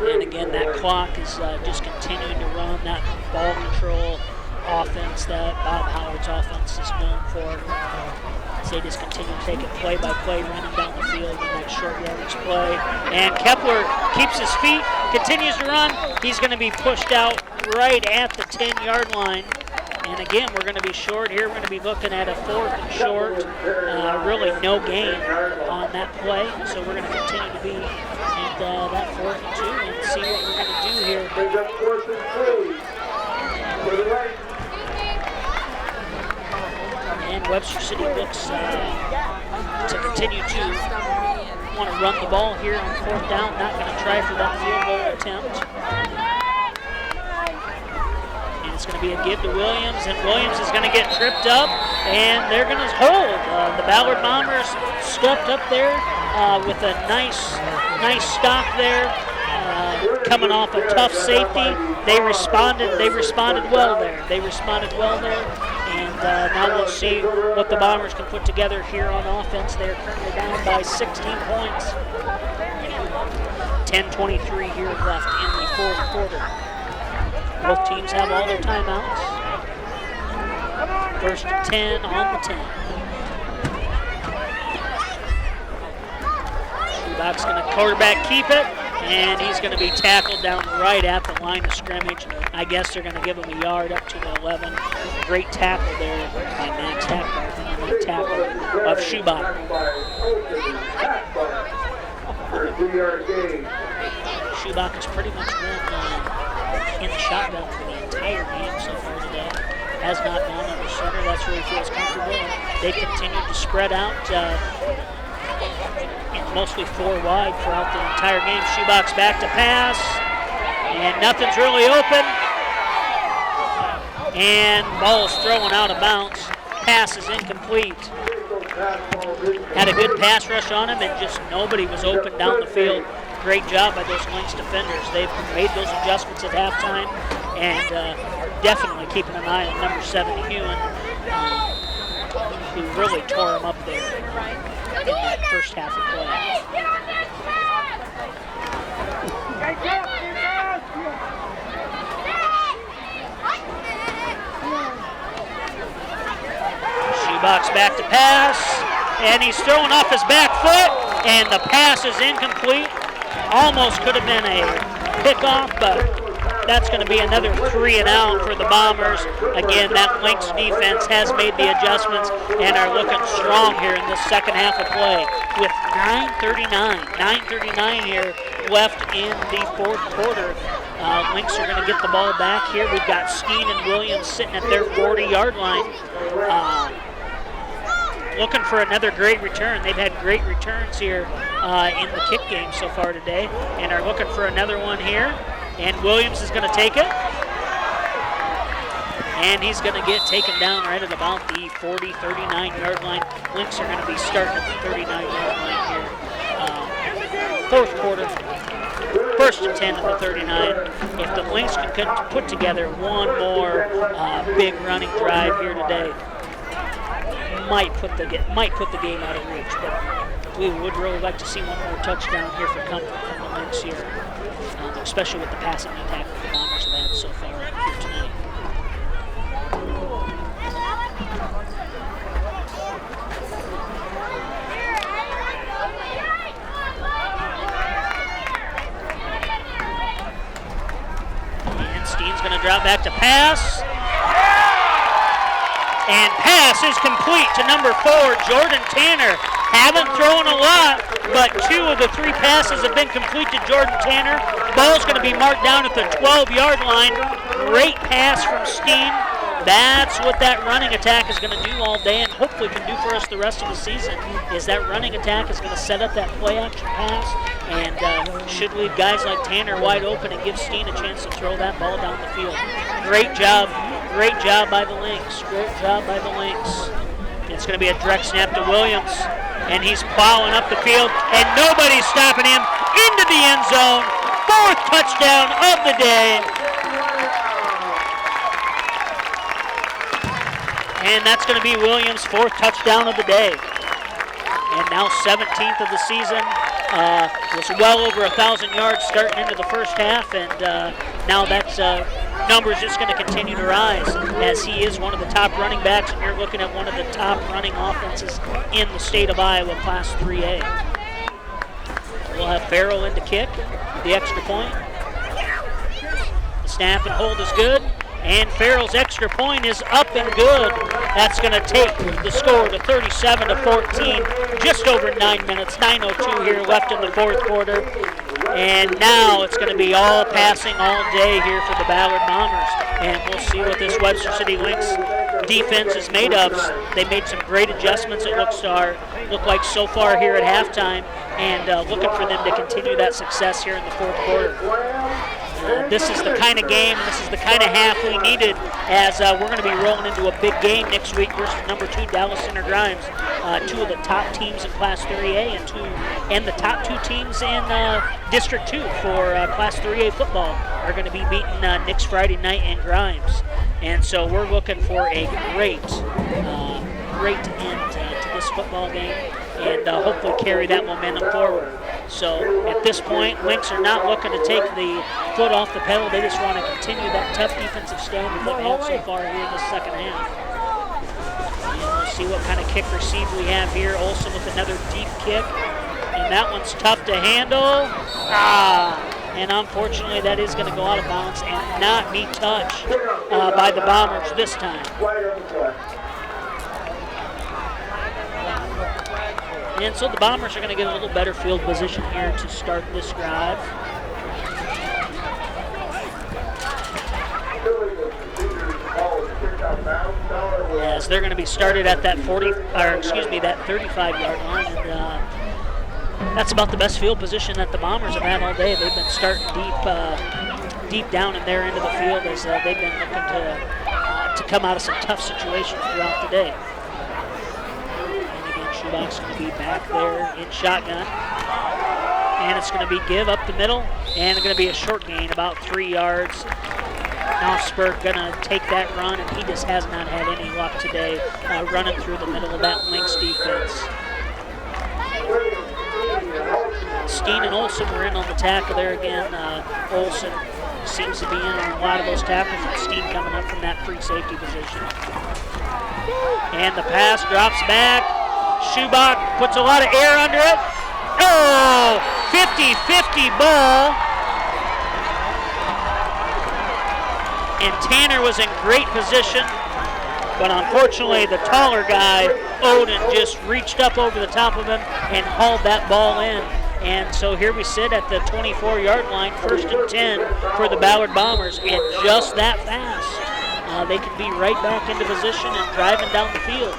And again, that clock is just continuing to run. That ball control offense that Bob Howard's offense is known for. So they just continue to take it play by play, running down the field in that short yardage play. And Kepler keeps his feet, continues to run. He's going to be pushed out right at the 10-yard line. And again, we're going to be short here. We're going to be looking at a 4th and short. Really no gain on that play. So we're going to continue to be at that 4th and 2 and see what we're going to do here. And Webster City looks to continue to want to run the ball here on 4th down. Not going to try for that field goal attempt. And it's going to be a give to Williams, and Williams is going to get tripped up, and they're going to hold. The Ballard Bombers stepped up there with a nice stop there. Coming off a tough safety, they responded well there. And now we'll see what the Bombers can put together here on offense. They're currently down by 16 points. 10:23 here left in the 4th quarter. Both teams have all their timeouts. 1st and 10 on the 10. Schubach's going to quarterback keep it. And he's going to be tackled down right at the line of scrimmage. I guess they're going to give him a yard up to the 11. Great tackle there by Max Hackbarth on the tackle of Schubach. Schubach has pretty much been in the shotgun for the entire game so far today. Has not gone under center. That's where he feels comfortable. They continue to spread out. Mostly 4 wide throughout the entire game. Schubach's back to pass, and nothing's really open. And ball's thrown out of bounds. Pass is incomplete. Had a good pass rush on him, and just nobody was open down the field. Great job by those Lynx defenders. They've made those adjustments at halftime, and definitely keeping an eye on number 7, Hewen. who really tore him up there in that first half of play. Shoebox back to pass, and he's throwing off his back foot, and the pass is incomplete. Almost could have been a pickoff, but that's going to be another 3 and out for the Bombers. Again, that Lynx defense has made the adjustments and are looking strong here in the second half of play with 9:39 here left in the fourth quarter. Lynx are going to get the ball back here. We've got Skeen and Williams sitting at their 40-yard line. Looking for another great return. They've had great returns here in the kick game so far today and are looking for another one here. And Williams is going to take it. And he's going to get taken down right at about the 40, 39-yard line. Lynx are going to be starting at the 39-yard line here. Fourth quarter, 1st and 10 at the 39. If the Lynx can put together one more big running drive here today, might put the game out of reach. But we would really like to see one more touchdown here for comfort from the Lynx here. Especially with the passing attack that the Bombers have had so far here tonight. And Skeen's going to drop back to pass. And pass is complete to number 4, Jordan Tanner. Haven't thrown a lot, but 2 of the 3 passes have been complete to Jordan Tanner. Ball's going to be marked down at the 12-yard line. Great pass from Skeen. That's what that running attack is going to do all day and hopefully can do for us the rest of the season, is that running attack is going to set up that play-action pass and should leave guys like Tanner wide open and give Skeen a chance to throw that ball down the field. Great job by the Lynx. Great job by the Lynx. It's going to be a direct snap to Williams, and he's plowing up the field, and nobody's stopping him into the end zone. 4th touchdown of the day. And that's going to be Williams' 4th touchdown of the day. And now 17th of the season. Was well over 1,000 yards starting into the first half, and now that's number is just going to continue to rise as he is one of the top running backs, and you're looking at one of the top running offenses in the state of Iowa, Class 3A. We'll have Farrell in to kick the extra point. The snap and hold is good, and Farrell's extra point is up and good. That's going to take the score to 37-14, just over 9 minutes, 9:02 here left in the fourth quarter. And now it's going to be all passing all day here for the Ballard Bombers. And we'll see what this Webster City Lynx defense is made of. They made some great adjustments, it look like so far here at halftime, and looking for them to continue that success here in the fourth quarter. This is the kind of game, this is the kind of half we needed, as we're going to be rolling into a big game next week versus number 2 Dallas Center Grimes. 2 of the top teams in Class 3A and the top 2 teams in District 2 for Class 3A football are going to be beating next Friday night in Grimes. And so we're looking for a great end to this football game and hopefully carry that momentum forward. So at this point, Lynx are not looking to take the foot off the pedal. They just want to continue that tough defensive standard they've had so far here in the second half. And we'll see what kind of kick receive we have here. Olsen with another deep kick. And that one's tough to handle. And unfortunately, that is going to go out of bounds and not be touched by the Bombers this time. And so the Bombers are going to get a little better field position here to start this drive. As they're going to be started at that 35-yard line, and that's about the best field position that the Bombers have had all day. They've been starting deep down in their end of the field as they've been looking to come out of some tough situations throughout the day. Shoebox going to be back there in shotgun. And it's going to be give up the middle, and it's going to be a short gain, about 3 yards. Knopfsburg gonna take that run, and he just has not had any luck today running through the middle of that Lynx defense. Steen and Olsen were in on the tackle there again. Olsen seems to be in on a lot of those tackles, and Steen coming up from that free safety position. And the pass drops back. Schubach puts a lot of air under it. Oh, 50-50 ball. And Tanner was in great position, but unfortunately the taller guy, Odin, just reached up over the top of him and hauled that ball in. And so here we sit at the 24-yard line, 1st and 10 for the Ballard Bombers, and just that fast, they can be right back into position and driving down the field.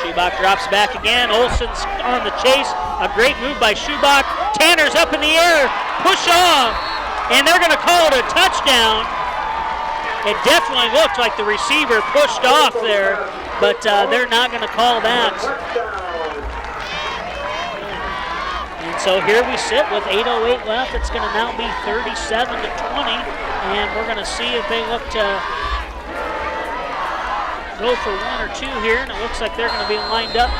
Schubach drops back again. Olsen's on the chase. A great move by Schubach. Tanner's up in the air. Push off. And they're going to call it a touchdown. It definitely looked like the receiver pushed off there, but they're not going to call that. And so here we sit with 8:08 left. It's going to now be 37-20, and we're going to see if they look to go for one or two here, and it looks like they're going to be lined up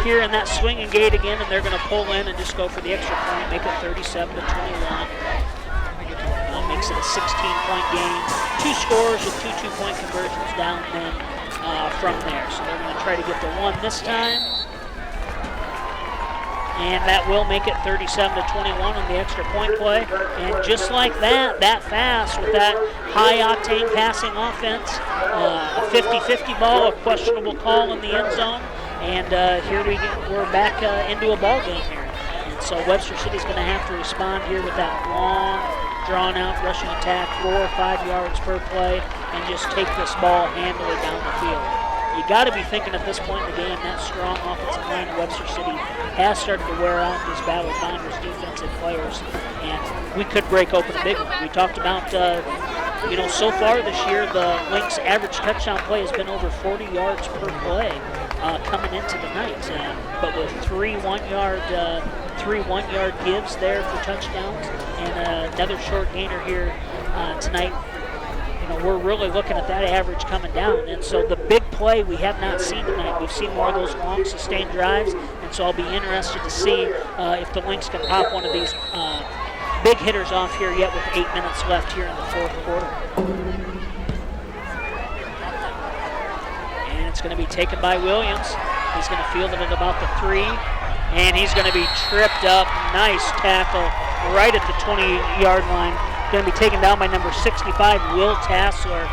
here in that swinging gate again, and they're going to pull in and just go for the extra point, make it 37-21. Makes it a 16-point game. 2 scores with 2 two-point conversions down then from there. So they're going to try to get the one this time. And that will make it 37-21 on the extra point play. And just like that, that fast with that high-octane passing offense, a 50-50 ball, a questionable call in the end zone. And here we're back into a ball game here. And so Webster City's going to have to respond here with that long, drawn-out rushing attack, 4 or 5 yards per play, and just take this ball handily down the field. You got to be thinking at this point in the game that strong offensive line of Webster City has started to wear out these Ballard Bombers defensive players, and we could break open a big one. We talked about, so far this year, the Lynx average touchdown play has been over 40 yards per play coming into the night, but with 3 one-yard gives there for touchdowns and another short gainer here tonight. We're really looking at that average coming down, and so the big play we have not seen tonight. We've seen more of those long sustained drives, and so I'll be interested to see if the Lynx can pop one of these big hitters off here yet with 8 minutes left here in the 4th quarter. And it's going to be taken by Williams. He's going to field it at about the 3, and he's going to be tripped up. Nice tackle right at the 20-yard line. Going to be taken down by number 65, Will Tassler.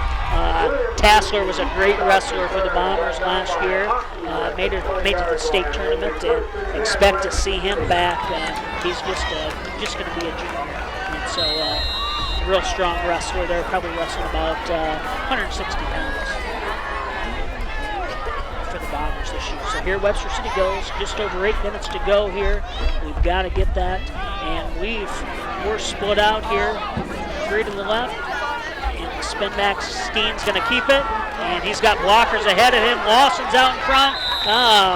Tassler was a great wrestler for the Bombers last year. Made it to the state tournament, and expect to see him back. He's just going to be a junior, and so real strong wrestler there. Probably wrestling about 160 pounds for the Bombers this year. So here Webster City goes. Just over 8 minutes to go here. We've got to get that, and we're split out here. 3 to the left, and the spin back Steen's going to keep it, and he's got blockers ahead of him. Lawson's out in front.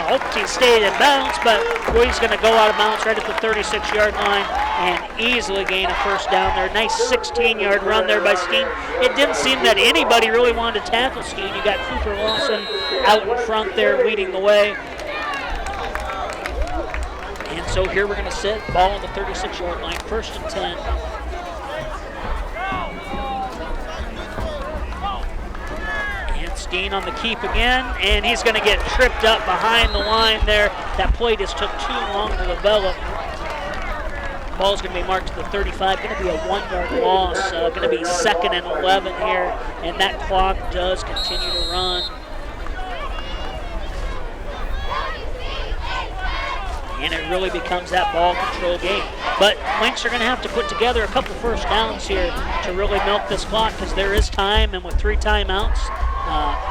Hoped he stayed in bounds, but he's going to go out of bounds right at the 36-yard line and easily gain a first down there. Nice 16-yard run there by Steen. It didn't seem that anybody really wanted to tackle Steen. You got Cooper Lawson out in front there leading the way. And so here we're going to sit, ball on the 36-yard line, 1st and 10. Steen on the keep again, and he's going to get tripped up behind the line there. That play just took too long to develop. Ball's going to be marked to the 35. Going to be a 1-yard loss. Going to be 2nd and 11 here, and that clock does continue to run. And it really becomes that ball control game. But Lynx are going to have to put together a couple first downs here to really milk this clock, because there is time, and with 3 timeouts,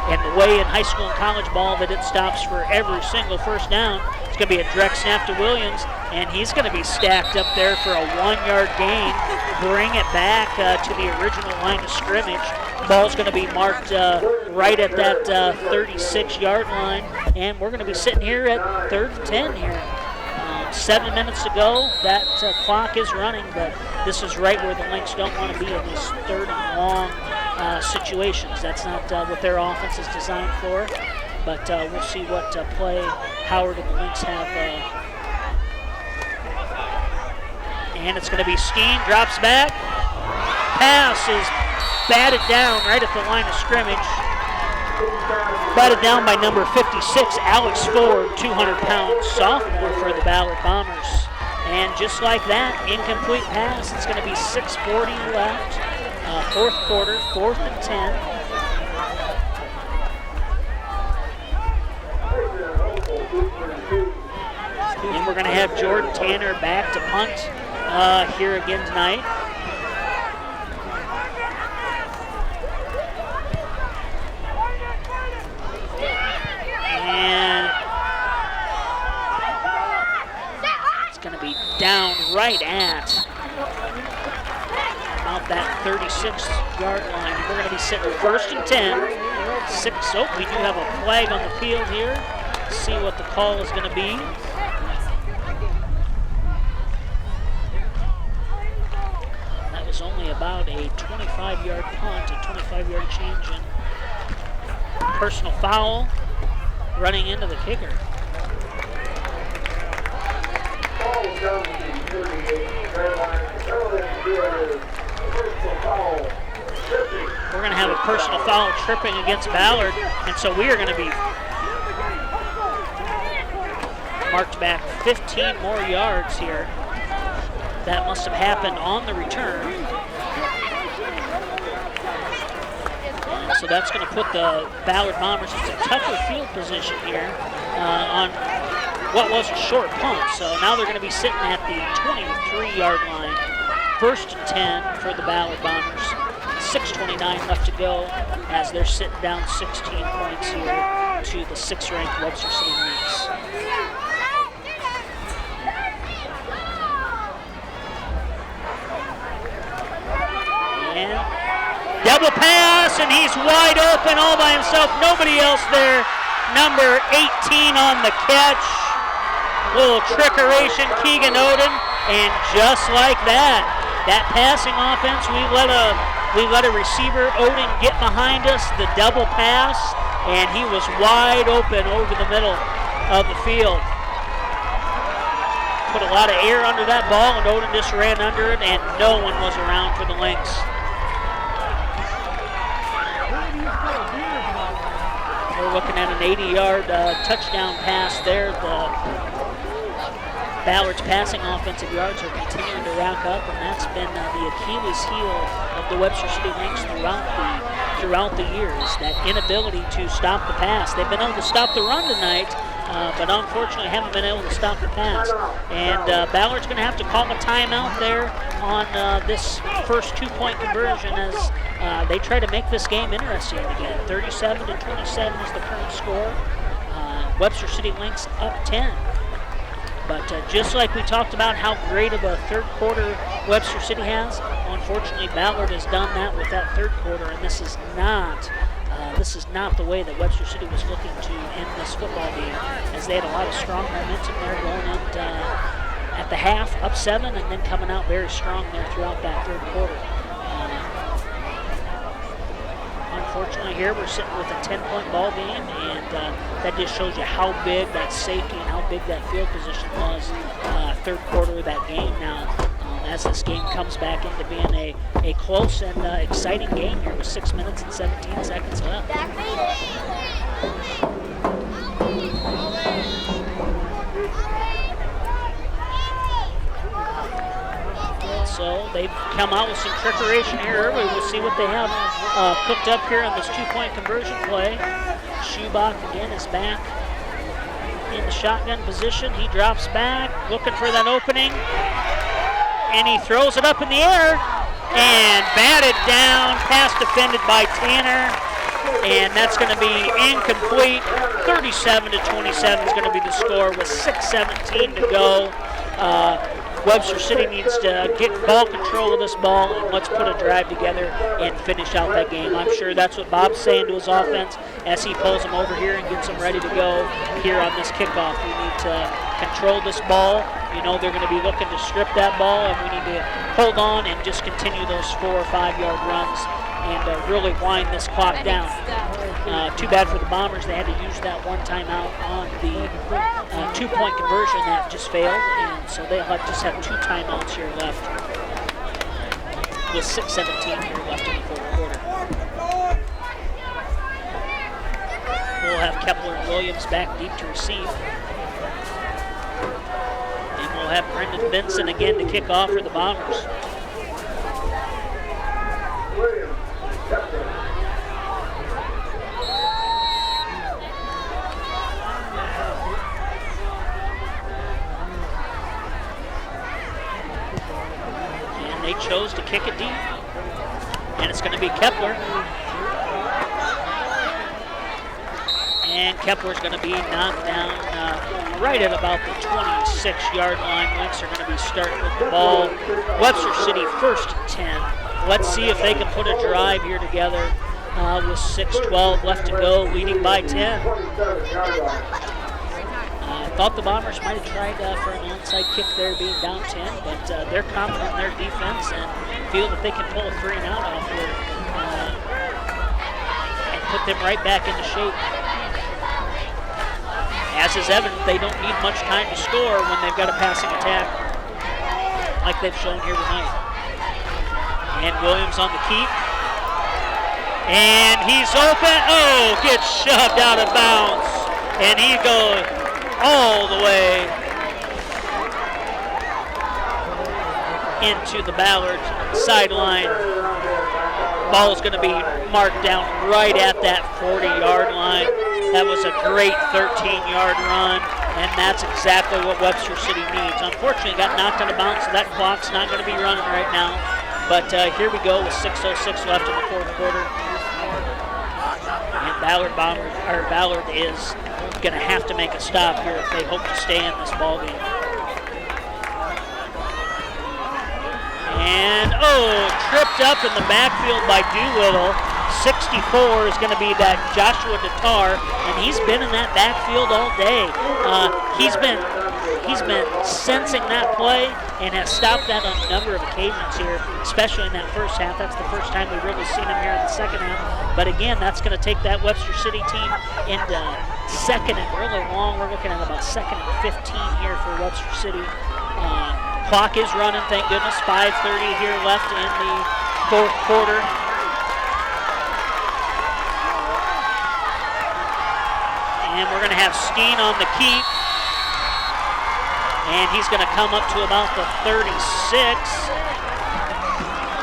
and the way in high school and college ball that it stops for every single first down, it's going to be a direct snap to Williams, and he's going to be stacked up there for a 1-yard gain. Bring it back to the original line of scrimmage. Ball's going to be marked right at that 36-yard line, and we're going to be sitting here at 3rd and 10 here. 7 minutes to go. That clock is running, but this is right where the Lynx don't want to be in these 3rd and long situations. That's not what their offense is designed for, but we'll see what play Howard and the Lynx have. And it's going to be Skeen, drops back. Pass is batted down right at the line of scrimmage. Batted down by number 56, Alex Ford, 200-pound sophomore for the Ballard Bombers. And just like that, incomplete pass. It's going to be 6:40 left, 4th quarter, 4th and 10. And we're going to have Jordan Tanner back to punt here again tonight. And it's going to be down right at about that 36-yard line. We're going to be sitting 1st and 10. We do have a flag on the field here. Let's see what the call is going to be. That was only about a 25-yard punt, a 25-yard change in. Personal foul running into the kicker. We're going to have a personal foul tripping against Ballard, and so we are going to be marked back 15 more yards here. That must have happened on the return. So that's going to put the Ballard Bombers into a tougher field position here on what was a short punt. So now they're going to be sitting at the 23-yard line. 1st and 10 for the Ballard Bombers. 6:29 left to go as they're sitting down 16 points here to the 6th-ranked Webster City Lynx. And double pass, and he's wide open all by himself. Nobody else there. Number 18 on the catch. Little trickeration, Keegan Oden, and just like that, that passing offense, we let a receiver, Oden, get behind us, the double pass, and he was wide open over the middle of the field. Put a lot of air under that ball, and Oden just ran under it, and no one was around for the Lynx. We're looking at an 80-yard touchdown pass there. The Ballard's passing offensive yards are continuing to rack up, and that's been the Achilles heel of the Webster City Lynx throughout the years, that inability to stop the pass. They've been able to stop the run tonight, but unfortunately haven't been able to stop the pass. And Ballard's going to have to call a timeout there on this first 2-point conversion as they try to make this game interesting again. 37-27 is the current score. Webster City Lynx up 10. But just like we talked about how great of a 3rd quarter Webster City has, unfortunately Ballard has done that with that 3rd quarter, and this is not the way that Webster City was looking to end this football game, as they had a lot of strong momentum there going in at the half, up 7, and then coming out very strong there throughout that 3rd quarter. Unfortunately here we're sitting with a 10-point ball game, and that just shows you how big that safety and how big that field position was 3rd quarter of that game now, as this game comes back into being a close and exciting game here with 6 minutes and 17 seconds left. So they've come out with some trickeration here early. We'll see what they have cooked up here on this 2-point conversion play. Schubach again is back in the shotgun position. He drops back, looking for that opening, and he throws it up in the air and batted down, pass defended by Tanner, and that's going to be incomplete. 37-27 is going to be the score with 6:17 to go. Webster City needs to get ball control of this ball and let's put a drive together and finish out that game. I'm sure that's what Bob's saying to his offense as he pulls them over here and gets them ready to go here on this kickoff. We need to control this ball. You know they're going to be looking to strip that ball, and we need to hold on and just continue those 4 or 5 yard runs and really wind this clock down. Too bad for the Bombers. They had to use that one timeout on the 2-point conversion that just failed, and so they just have 2 timeouts here left with 6:17 here left in the fourth quarter. We'll have Kepler and Williams back deep to receive. And we'll have Brendan Benson again to kick off for the Bombers. Williams, Kepler. And they chose to kick it deep. And it's going to be Kepler. And Kepler's going to be knocked down right at about the 26-yard line. Lynx are going to be starting with the ball. Webster City first 10. Let's see if they can put a drive here together with 6:12 left to go, leading by 10. Thought the Bombers might have tried for an onside kick there being down 10, but they're confident in their defense and feel that they can pull a 3 and out off here and put them right back into shape. As is evident, they don't need much time to score when they've got a passing attack like they've shown here tonight. And Williams on the keep. And he's open. Oh, gets shoved out of bounds. And he goes all the way into the Ballard sideline. Ball is going to be marked down right at that 40-yard line. That was a great 13-yard run, and that's exactly what Webster City needs. Unfortunately, got knocked out of bounds, so that clock's not going to be running right now. But here we go with 6:06 left in the fourth quarter. And Ballard is going to have to make a stop here if they hope to stay in this ball game. And, tripped up in the backfield by Doolittle. 64 is going to be that Joshua Tatar, and he's been in that backfield all day. He's been sensing that play and has stopped that on a number of occasions here, especially in that first half. That's the first time we've really seen him here in the second half. But again, that's going to take that Webster City team into second and really long. We're looking at about 2nd and 15 here for Webster City. Clock is running, thank goodness. 5:30 here left in the fourth quarter. And we're going to have Steen on the keep. And he's going to come up to about the 36.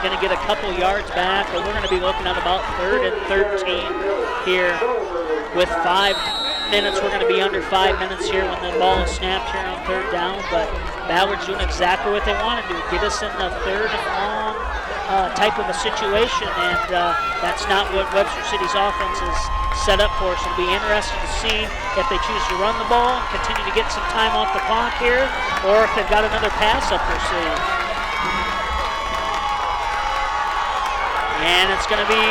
Going to get a couple yards back, but we're going to be looking at about 3rd and 13 here with 5 minutes. We're going to be under 5 minutes here when the ball is snapped here on 3rd down, but Ballard's doing exactly what they want to do, get us in the 3rd and long type of a situation, and that's not what Webster City's offense is set up for. So it'll be interesting to see if they choose to run the ball and continue to get some time off the clock here, or if they've got another pass up their sleeve. And it's going to be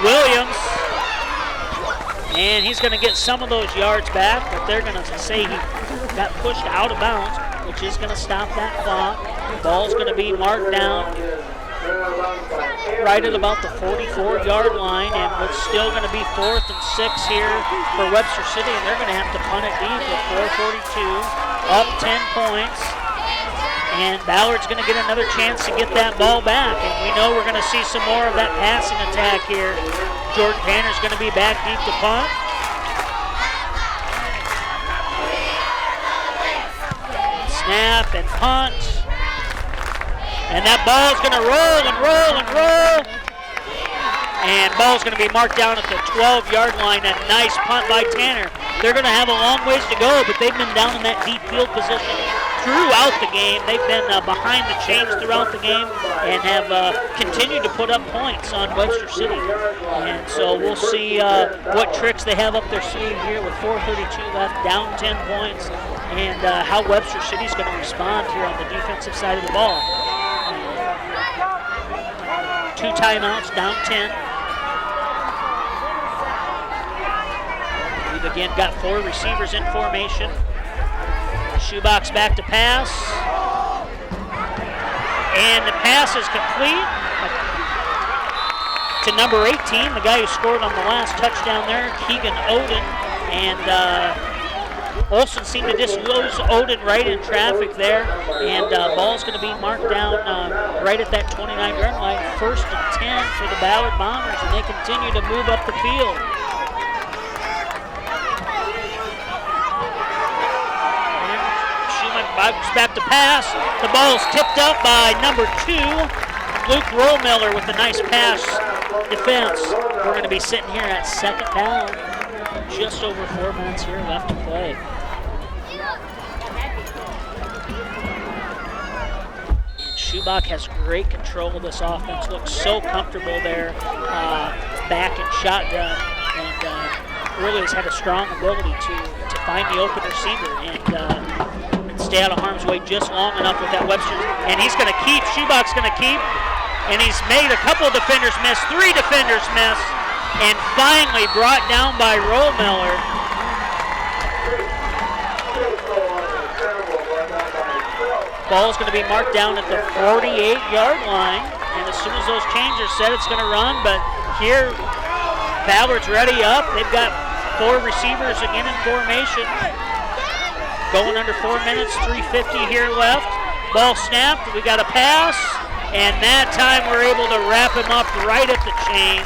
Williams, and he's going to get some of those yards back, but they're going to say he got pushed out of bounds, which is going to stop that clock. Ball's going to be marked down right at about the 44-yard line, and it's still going to be 4th and 6 here for Webster City, and they're going to have to punt it deep with 4:42, up 10 points. And Ballard's going to get another chance to get that ball back, and we know we're going to see some more of that passing attack here. Jordan Tanner's going to be back deep to punt. Snap and punt. And that ball's going to roll and roll and roll. And ball's going to be marked down at the 12-yard line. A nice punt by Tanner. They're going to have a long ways to go, but they've been down in that deep field position throughout the game. They've been behind the chains throughout the game and have continued to put up points on Webster City. And so we'll see what tricks they have up their sleeve here with 4:32 left, down 10 points. and how Webster City's going to respond here on the defensive side of the ball. 2 timeouts, down 10. We've again got 4 receivers in formation. Shoebox back to pass. And the pass is complete to number 18, the guy who scored on the last touchdown there, Keegan Oden. And Olsen seemed to just lose Oden right in traffic there. And ball's going to be marked down right at that 29-yard line. 1st and 10 for the Ballard Bombers, and they continue to move up the field. Back to pass. The ball's tipped up by number 2, Luke Rollmiller, with a nice pass defense. We're going to be sitting here at 2nd down. Just over 4 minutes here left to play. And Schubach has great control of this offense. Looks so comfortable there, back in shotgun, and really has had a strong ability to find the open receiver and stay out of harm's way just long enough with that Webster. And he's going to keep, Schubach's going to keep, and he's made a couple of defenders miss, 3 defenders miss, and finally brought down by Rollmiller. Ball's going to be marked down at the 48-yard line, and as soon as those chains are set, it's going to run, but here, Ballard's ready up. They've got 4 receivers again in formation. Going under 4 minutes, 3:50 here left. Ball snapped, we got a pass, and that time we're able to wrap him up right at the chains.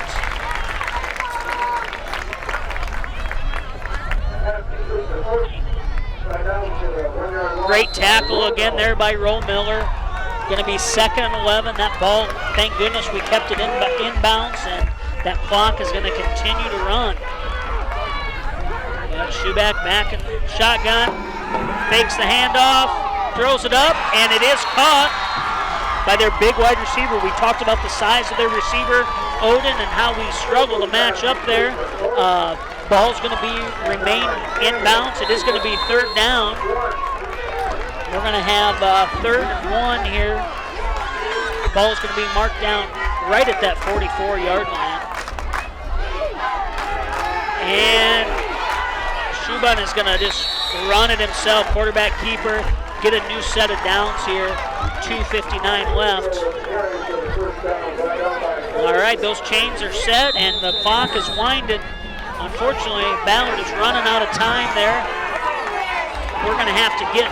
Great tackle again there by Rollmiller. Going to be 2nd and 11. That ball, thank goodness we kept it inbounds, and that clock is going to continue to run. Schubach back in shotgun. Fakes the handoff, throws it up, and it is caught by their big wide receiver. We talked about the size of their receiver, Oden, and how we struggle to match up there. Ball's going to remain inbounds. It is going to be 3rd down. We're going to have 3rd and 1 here. Ball's going to be marked down right at that 44-yard line. And Schuban is going to just run it himself, quarterback keeper, get a new set of downs here, 2:59 left. All right, those chains are set and the clock is winded. Unfortunately, Ballard is running out of time there. We're going to have to get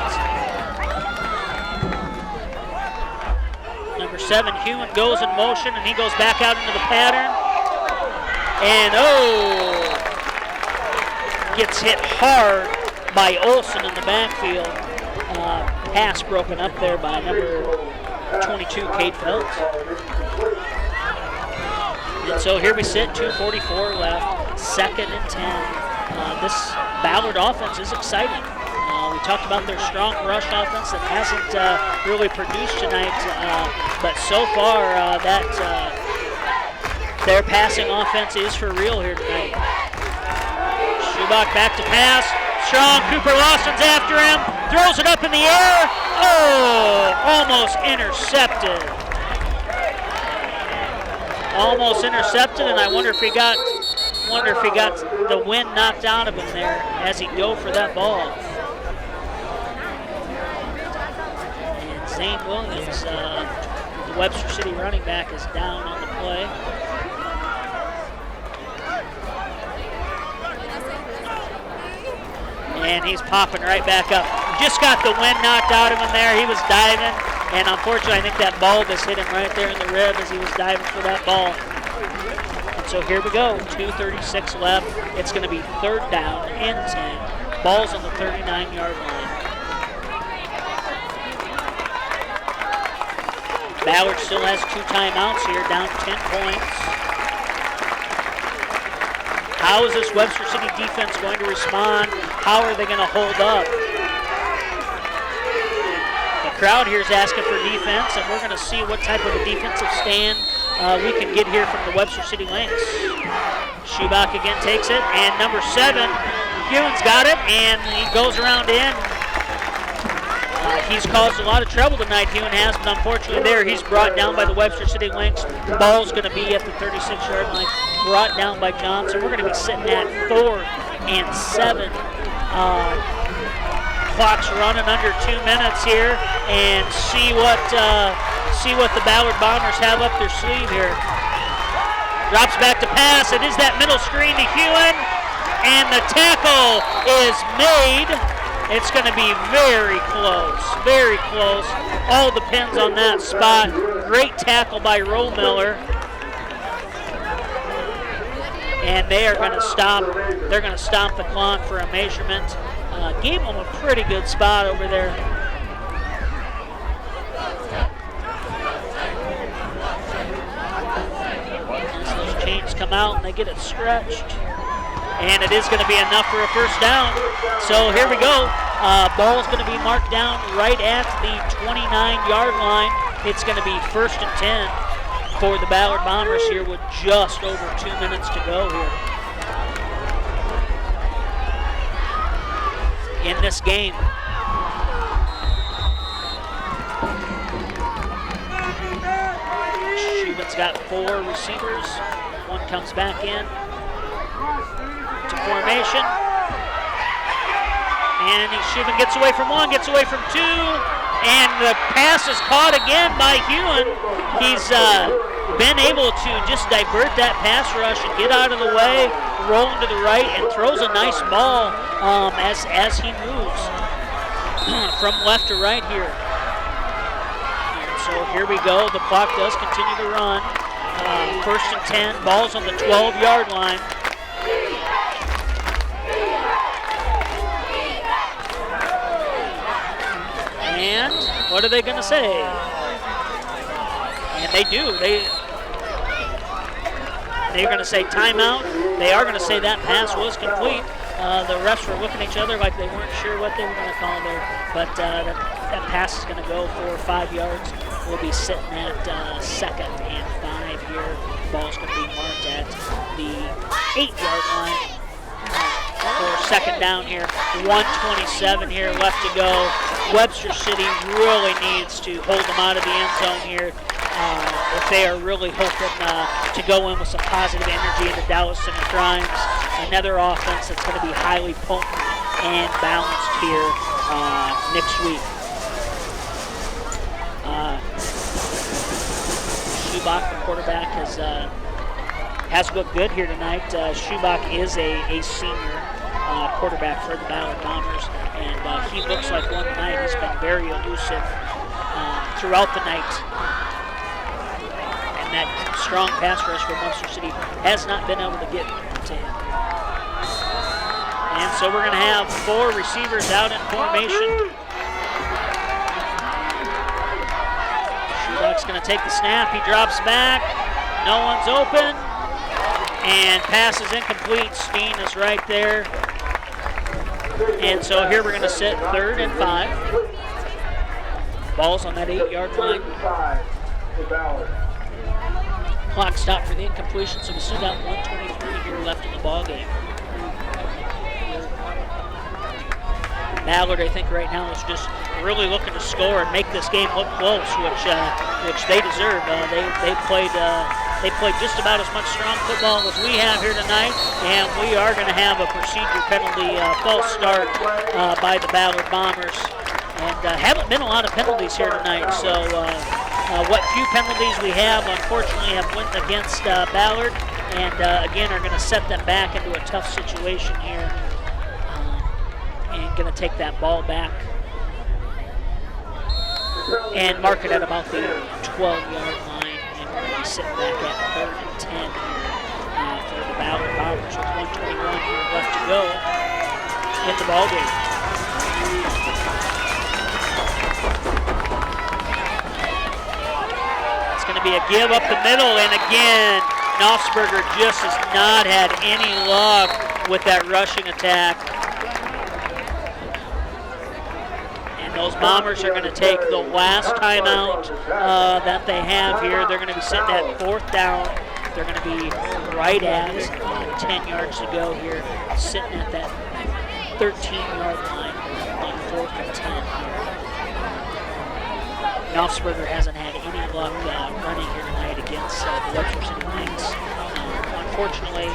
number 7, Hewitt goes in motion, and he goes back out into the pattern. And gets hit hard by Olsen in the backfield. Pass broken up there by number 22, Kate Phelps. And so here we sit, 2:44 left, 2nd and 10. This Ballard offense is exciting. We talked about their strong rush offense that hasn't really produced tonight, but so far their passing offense is for real here tonight. Schubach back to pass. Strong, Cooper Lawson's after him, throws it up in the air. Almost intercepted. Almost intercepted, and I wonder if he got the wind knocked out of him there as he dove for that ball. And Zane Williams, the Webster City running back, is down on the play. And he's popping right back up. Just got the wind knocked out of him there. He was diving, and unfortunately I think that ball just hit him right there in the rib as he was diving for that ball. And so here we go, 2:36 left. It's going to be 3rd down and 10. Ball's on the 39-yard line. Ballard still has 2 timeouts here, down 10 points. How is this Webster City defense going to respond? How are they going to hold up? The crowd here is asking for defense, and we're going to see what type of a defensive stand we can get here from the Webster City Lynx. Schubach again takes it, and number 7, Hewen's got it, and he goes around in. He's caused a lot of trouble tonight, Hewan has, but unfortunately there he's brought down by the Webster City Lynx. The ball's going to be at the 36-yard line, brought down by Johnson. We're going to be sitting at 4th and 7. Clock's running under 2 minutes here, and see what the Ballard Bombers have up their sleeve here. Drops back to pass. It is that middle screen to Hewan, and the tackle is made. It's going to be very close, very close. All depends on that spot. Great tackle by Rollmiller. And they are going to stop. They're going to stop the clock for a measurement. Gave them a pretty good spot over there. As those chains come out and they get it stretched. And it is going to be enough for a first down. So here we go. Ball's going to be marked down right at the 29-yard line. It's going to be 1st and 10 for the Ballard Bombers here with just over 2 minutes to go here in this game. Schuman's got 4 receivers. One comes back in to formation. And Schumann gets away from 1, gets away from 2, and the pass is caught again by Hewan. He's been able to just divert that pass rush and get out of the way, rolling to the right, and throws a nice ball as he moves from left to right here. And so here we go. The clock does continue to run. 1st and 10. Ball's on the 12-yard line. And what are they going to say? And they do. They're going to say timeout. They are going to say that pass was complete. The refs were looking at each other like they weren't sure what they were going to call there. But that pass is going to go for 5 yards. We'll be sitting at 2nd and 5 here. Ball's going to be marked at the 8-yard line. For 2nd down here. 1:27 here left to go. Webster City really needs to hold them out of the end zone here if they are really hoping to go in with some positive energy into Dallas Center Crimes. Another offense that's going to be highly potent and balanced here next week. Schubach, the quarterback, has looked good here tonight. Schubach is a senior quarterback for the Ballard Bombers, and he looks like one tonight. He's been very elusive throughout the night. And that strong pass rush from Webster City has not been able to get to him. And so we're going to have 4 receivers out in formation. Schubach's going to take the snap. He drops back. No one's open. And pass is incomplete. Steen is right there. And so here we're going to sit 3rd and 5. Ball's on that 8-yard line. Clock stopped for the incompletion, so we still got 1:23 here left in the ball game. Ballard, I think right now is just really looking to score and make this game look close, which they deserve. They played just about as much strong football as we have here tonight, and we are going to have a procedure penalty, false start by the Ballard Bombers. And haven't been a lot of penalties here tonight, so what few penalties we have, unfortunately, have went against Ballard, and again are going to set them back into a tough situation here, and going to take that ball back and mark it at about the 12-yard line, and we're going to be sitting back at 3rd and 10 here for the Ballard Bombers with 1:21 here left to go in the ball game. It's going to be a give up the middle, and again, Knopfsberger just has not had any luck with that rushing attack. Those Bombers are going to take the last timeout that they have here. They're going to be sitting at 4th down. They're going to be right at 10 yards to go here, sitting at that 13-yard line on 4th and 10 here. Knopfsberger hasn't had any luck running here tonight against the Webster City Lynx. Unfortunately,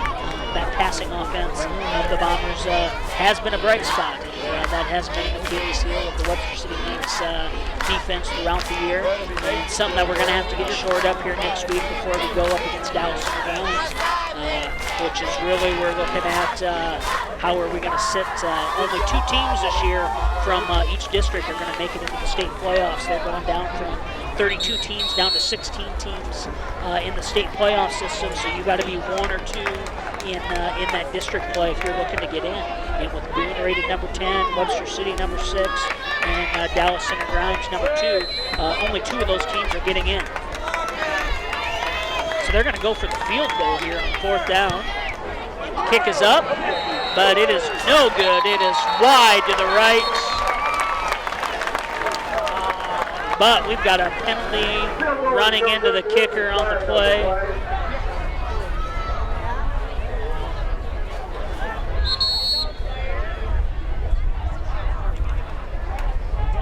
that passing offense of the Bombers has been a bright spot. That has been an Achilles heel of the Webster City Lynx defense throughout the year. And something that we're going to have to get shored up here next week before we go up against Dallas Undergrounds, which is really we're looking at how are we going to sit. Only 2 teams this year from each district are going to make it into the state playoffs. They're going down from 32 teams down to 16 teams in the state playoff system, so you got to be 1 or 2 in that district play if you're looking to get in. And with Boone rated number 10, Webster City number 6, and Dallas Center Grimes number 2, only 2 of those teams are getting in. So they're going to go for the field goal here on 4th down. Kick is up, but it is no good. It is wide to the right. But we've got a penalty running into the kicker on the play.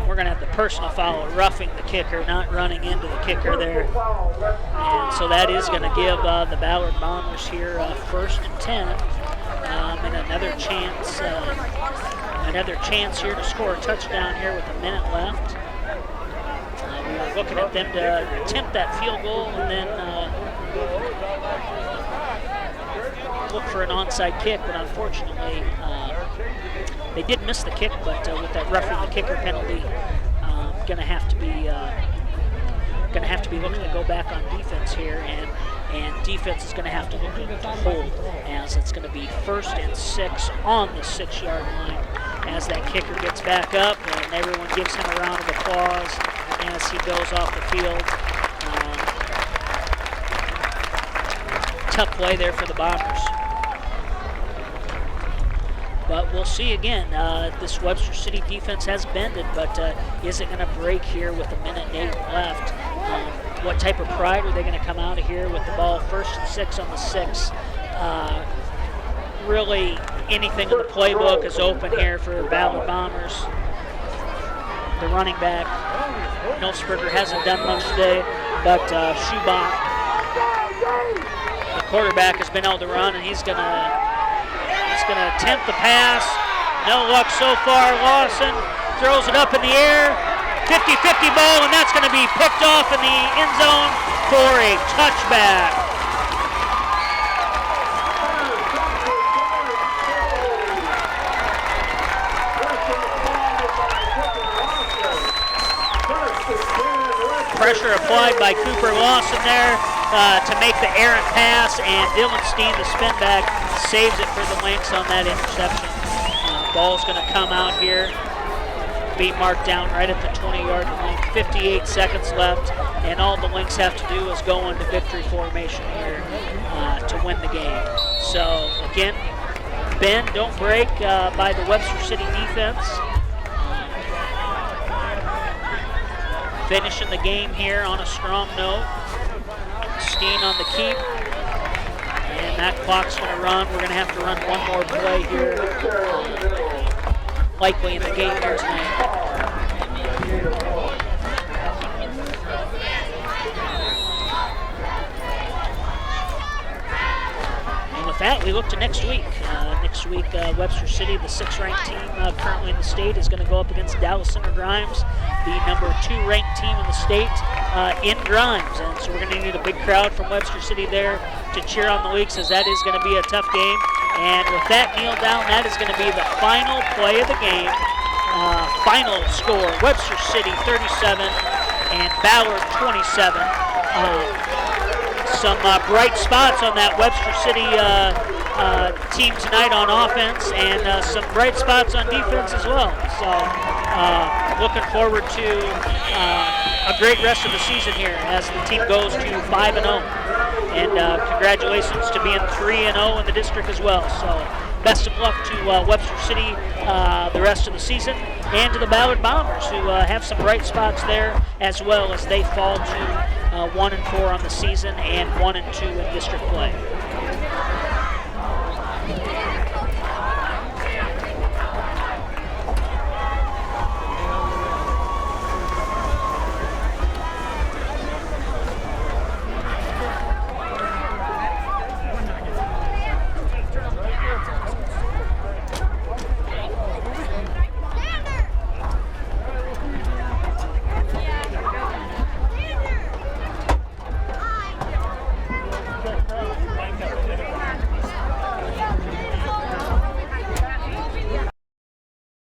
We're going to have the personal foul, roughing the kicker, not running into the kicker there. And so that is going to give the Ballard Bombers here 1st and 10, and another chance here to score a touchdown here with a minute left. We were looking at them to attempt that field goal and then look for an onside kick, but unfortunately they did miss the kick, but with that roughing the kicker penalty, going to have to be looking to go back on defense here, and defense is going to have to look to hold, as it's going to be 1st and 6 on the 6-yard line as that kicker gets back up, and everyone gives him a round of applause as he goes off the field. Tough play there for the Bombers. But we'll see again. This Webster City defense has bended, but is it going to break here with a minute and 8 left? What type of pride are they going to come out of here with the ball 1st and 6 on the 6? Really, anything in the playbook is open here for Ballard Bombers. The running back, Knopfsberger, hasn't done much today, but Schubach, the quarterback, has been able to run, and he's going to attempt the pass. No luck so far. Lawson throws it up in the air. 50-50 ball, and that's going to be picked off in the end zone for a touchback. Pressure applied by Cooper Lawson there to make the errant pass, and Dylan Steen, the spin back, saves it for the Lynx on that interception. Ball's going to come out here, be marked down right at the 20-yard line. 58 seconds left, and all the Lynx have to do is go into victory formation here to win the game. So again, bend, don't break by the Webster City defense. Finishing the game here on a strong note. Steen on the keep. And that clock's going to run. We're going to have to run one more play here, likely in the game here tonight. And with that, we look to next week. Next week, Webster City, the 6th-ranked team currently in the state, is going to go up against Dallas Center Grimes, the number 2-ranked team in the state in Grimes. And so we're going to need a big crowd from Webster City there to cheer on the Lynx, as that is going to be a tough game. And with that kneel down, that is going to be the final play of the game. Final score, Webster City 37 and Ballard 27. Some bright spots on that Webster City team tonight on offense, and some bright spots on defense as well. So looking forward to a great rest of the season here as the team goes to 5-0. And congratulations to being 3-0 in the district as well. So best of luck to Webster City the rest of the season, and to the Ballard Bombers, who have some bright spots there as well as they fall to 1-4 on the season and 1-2 in district play.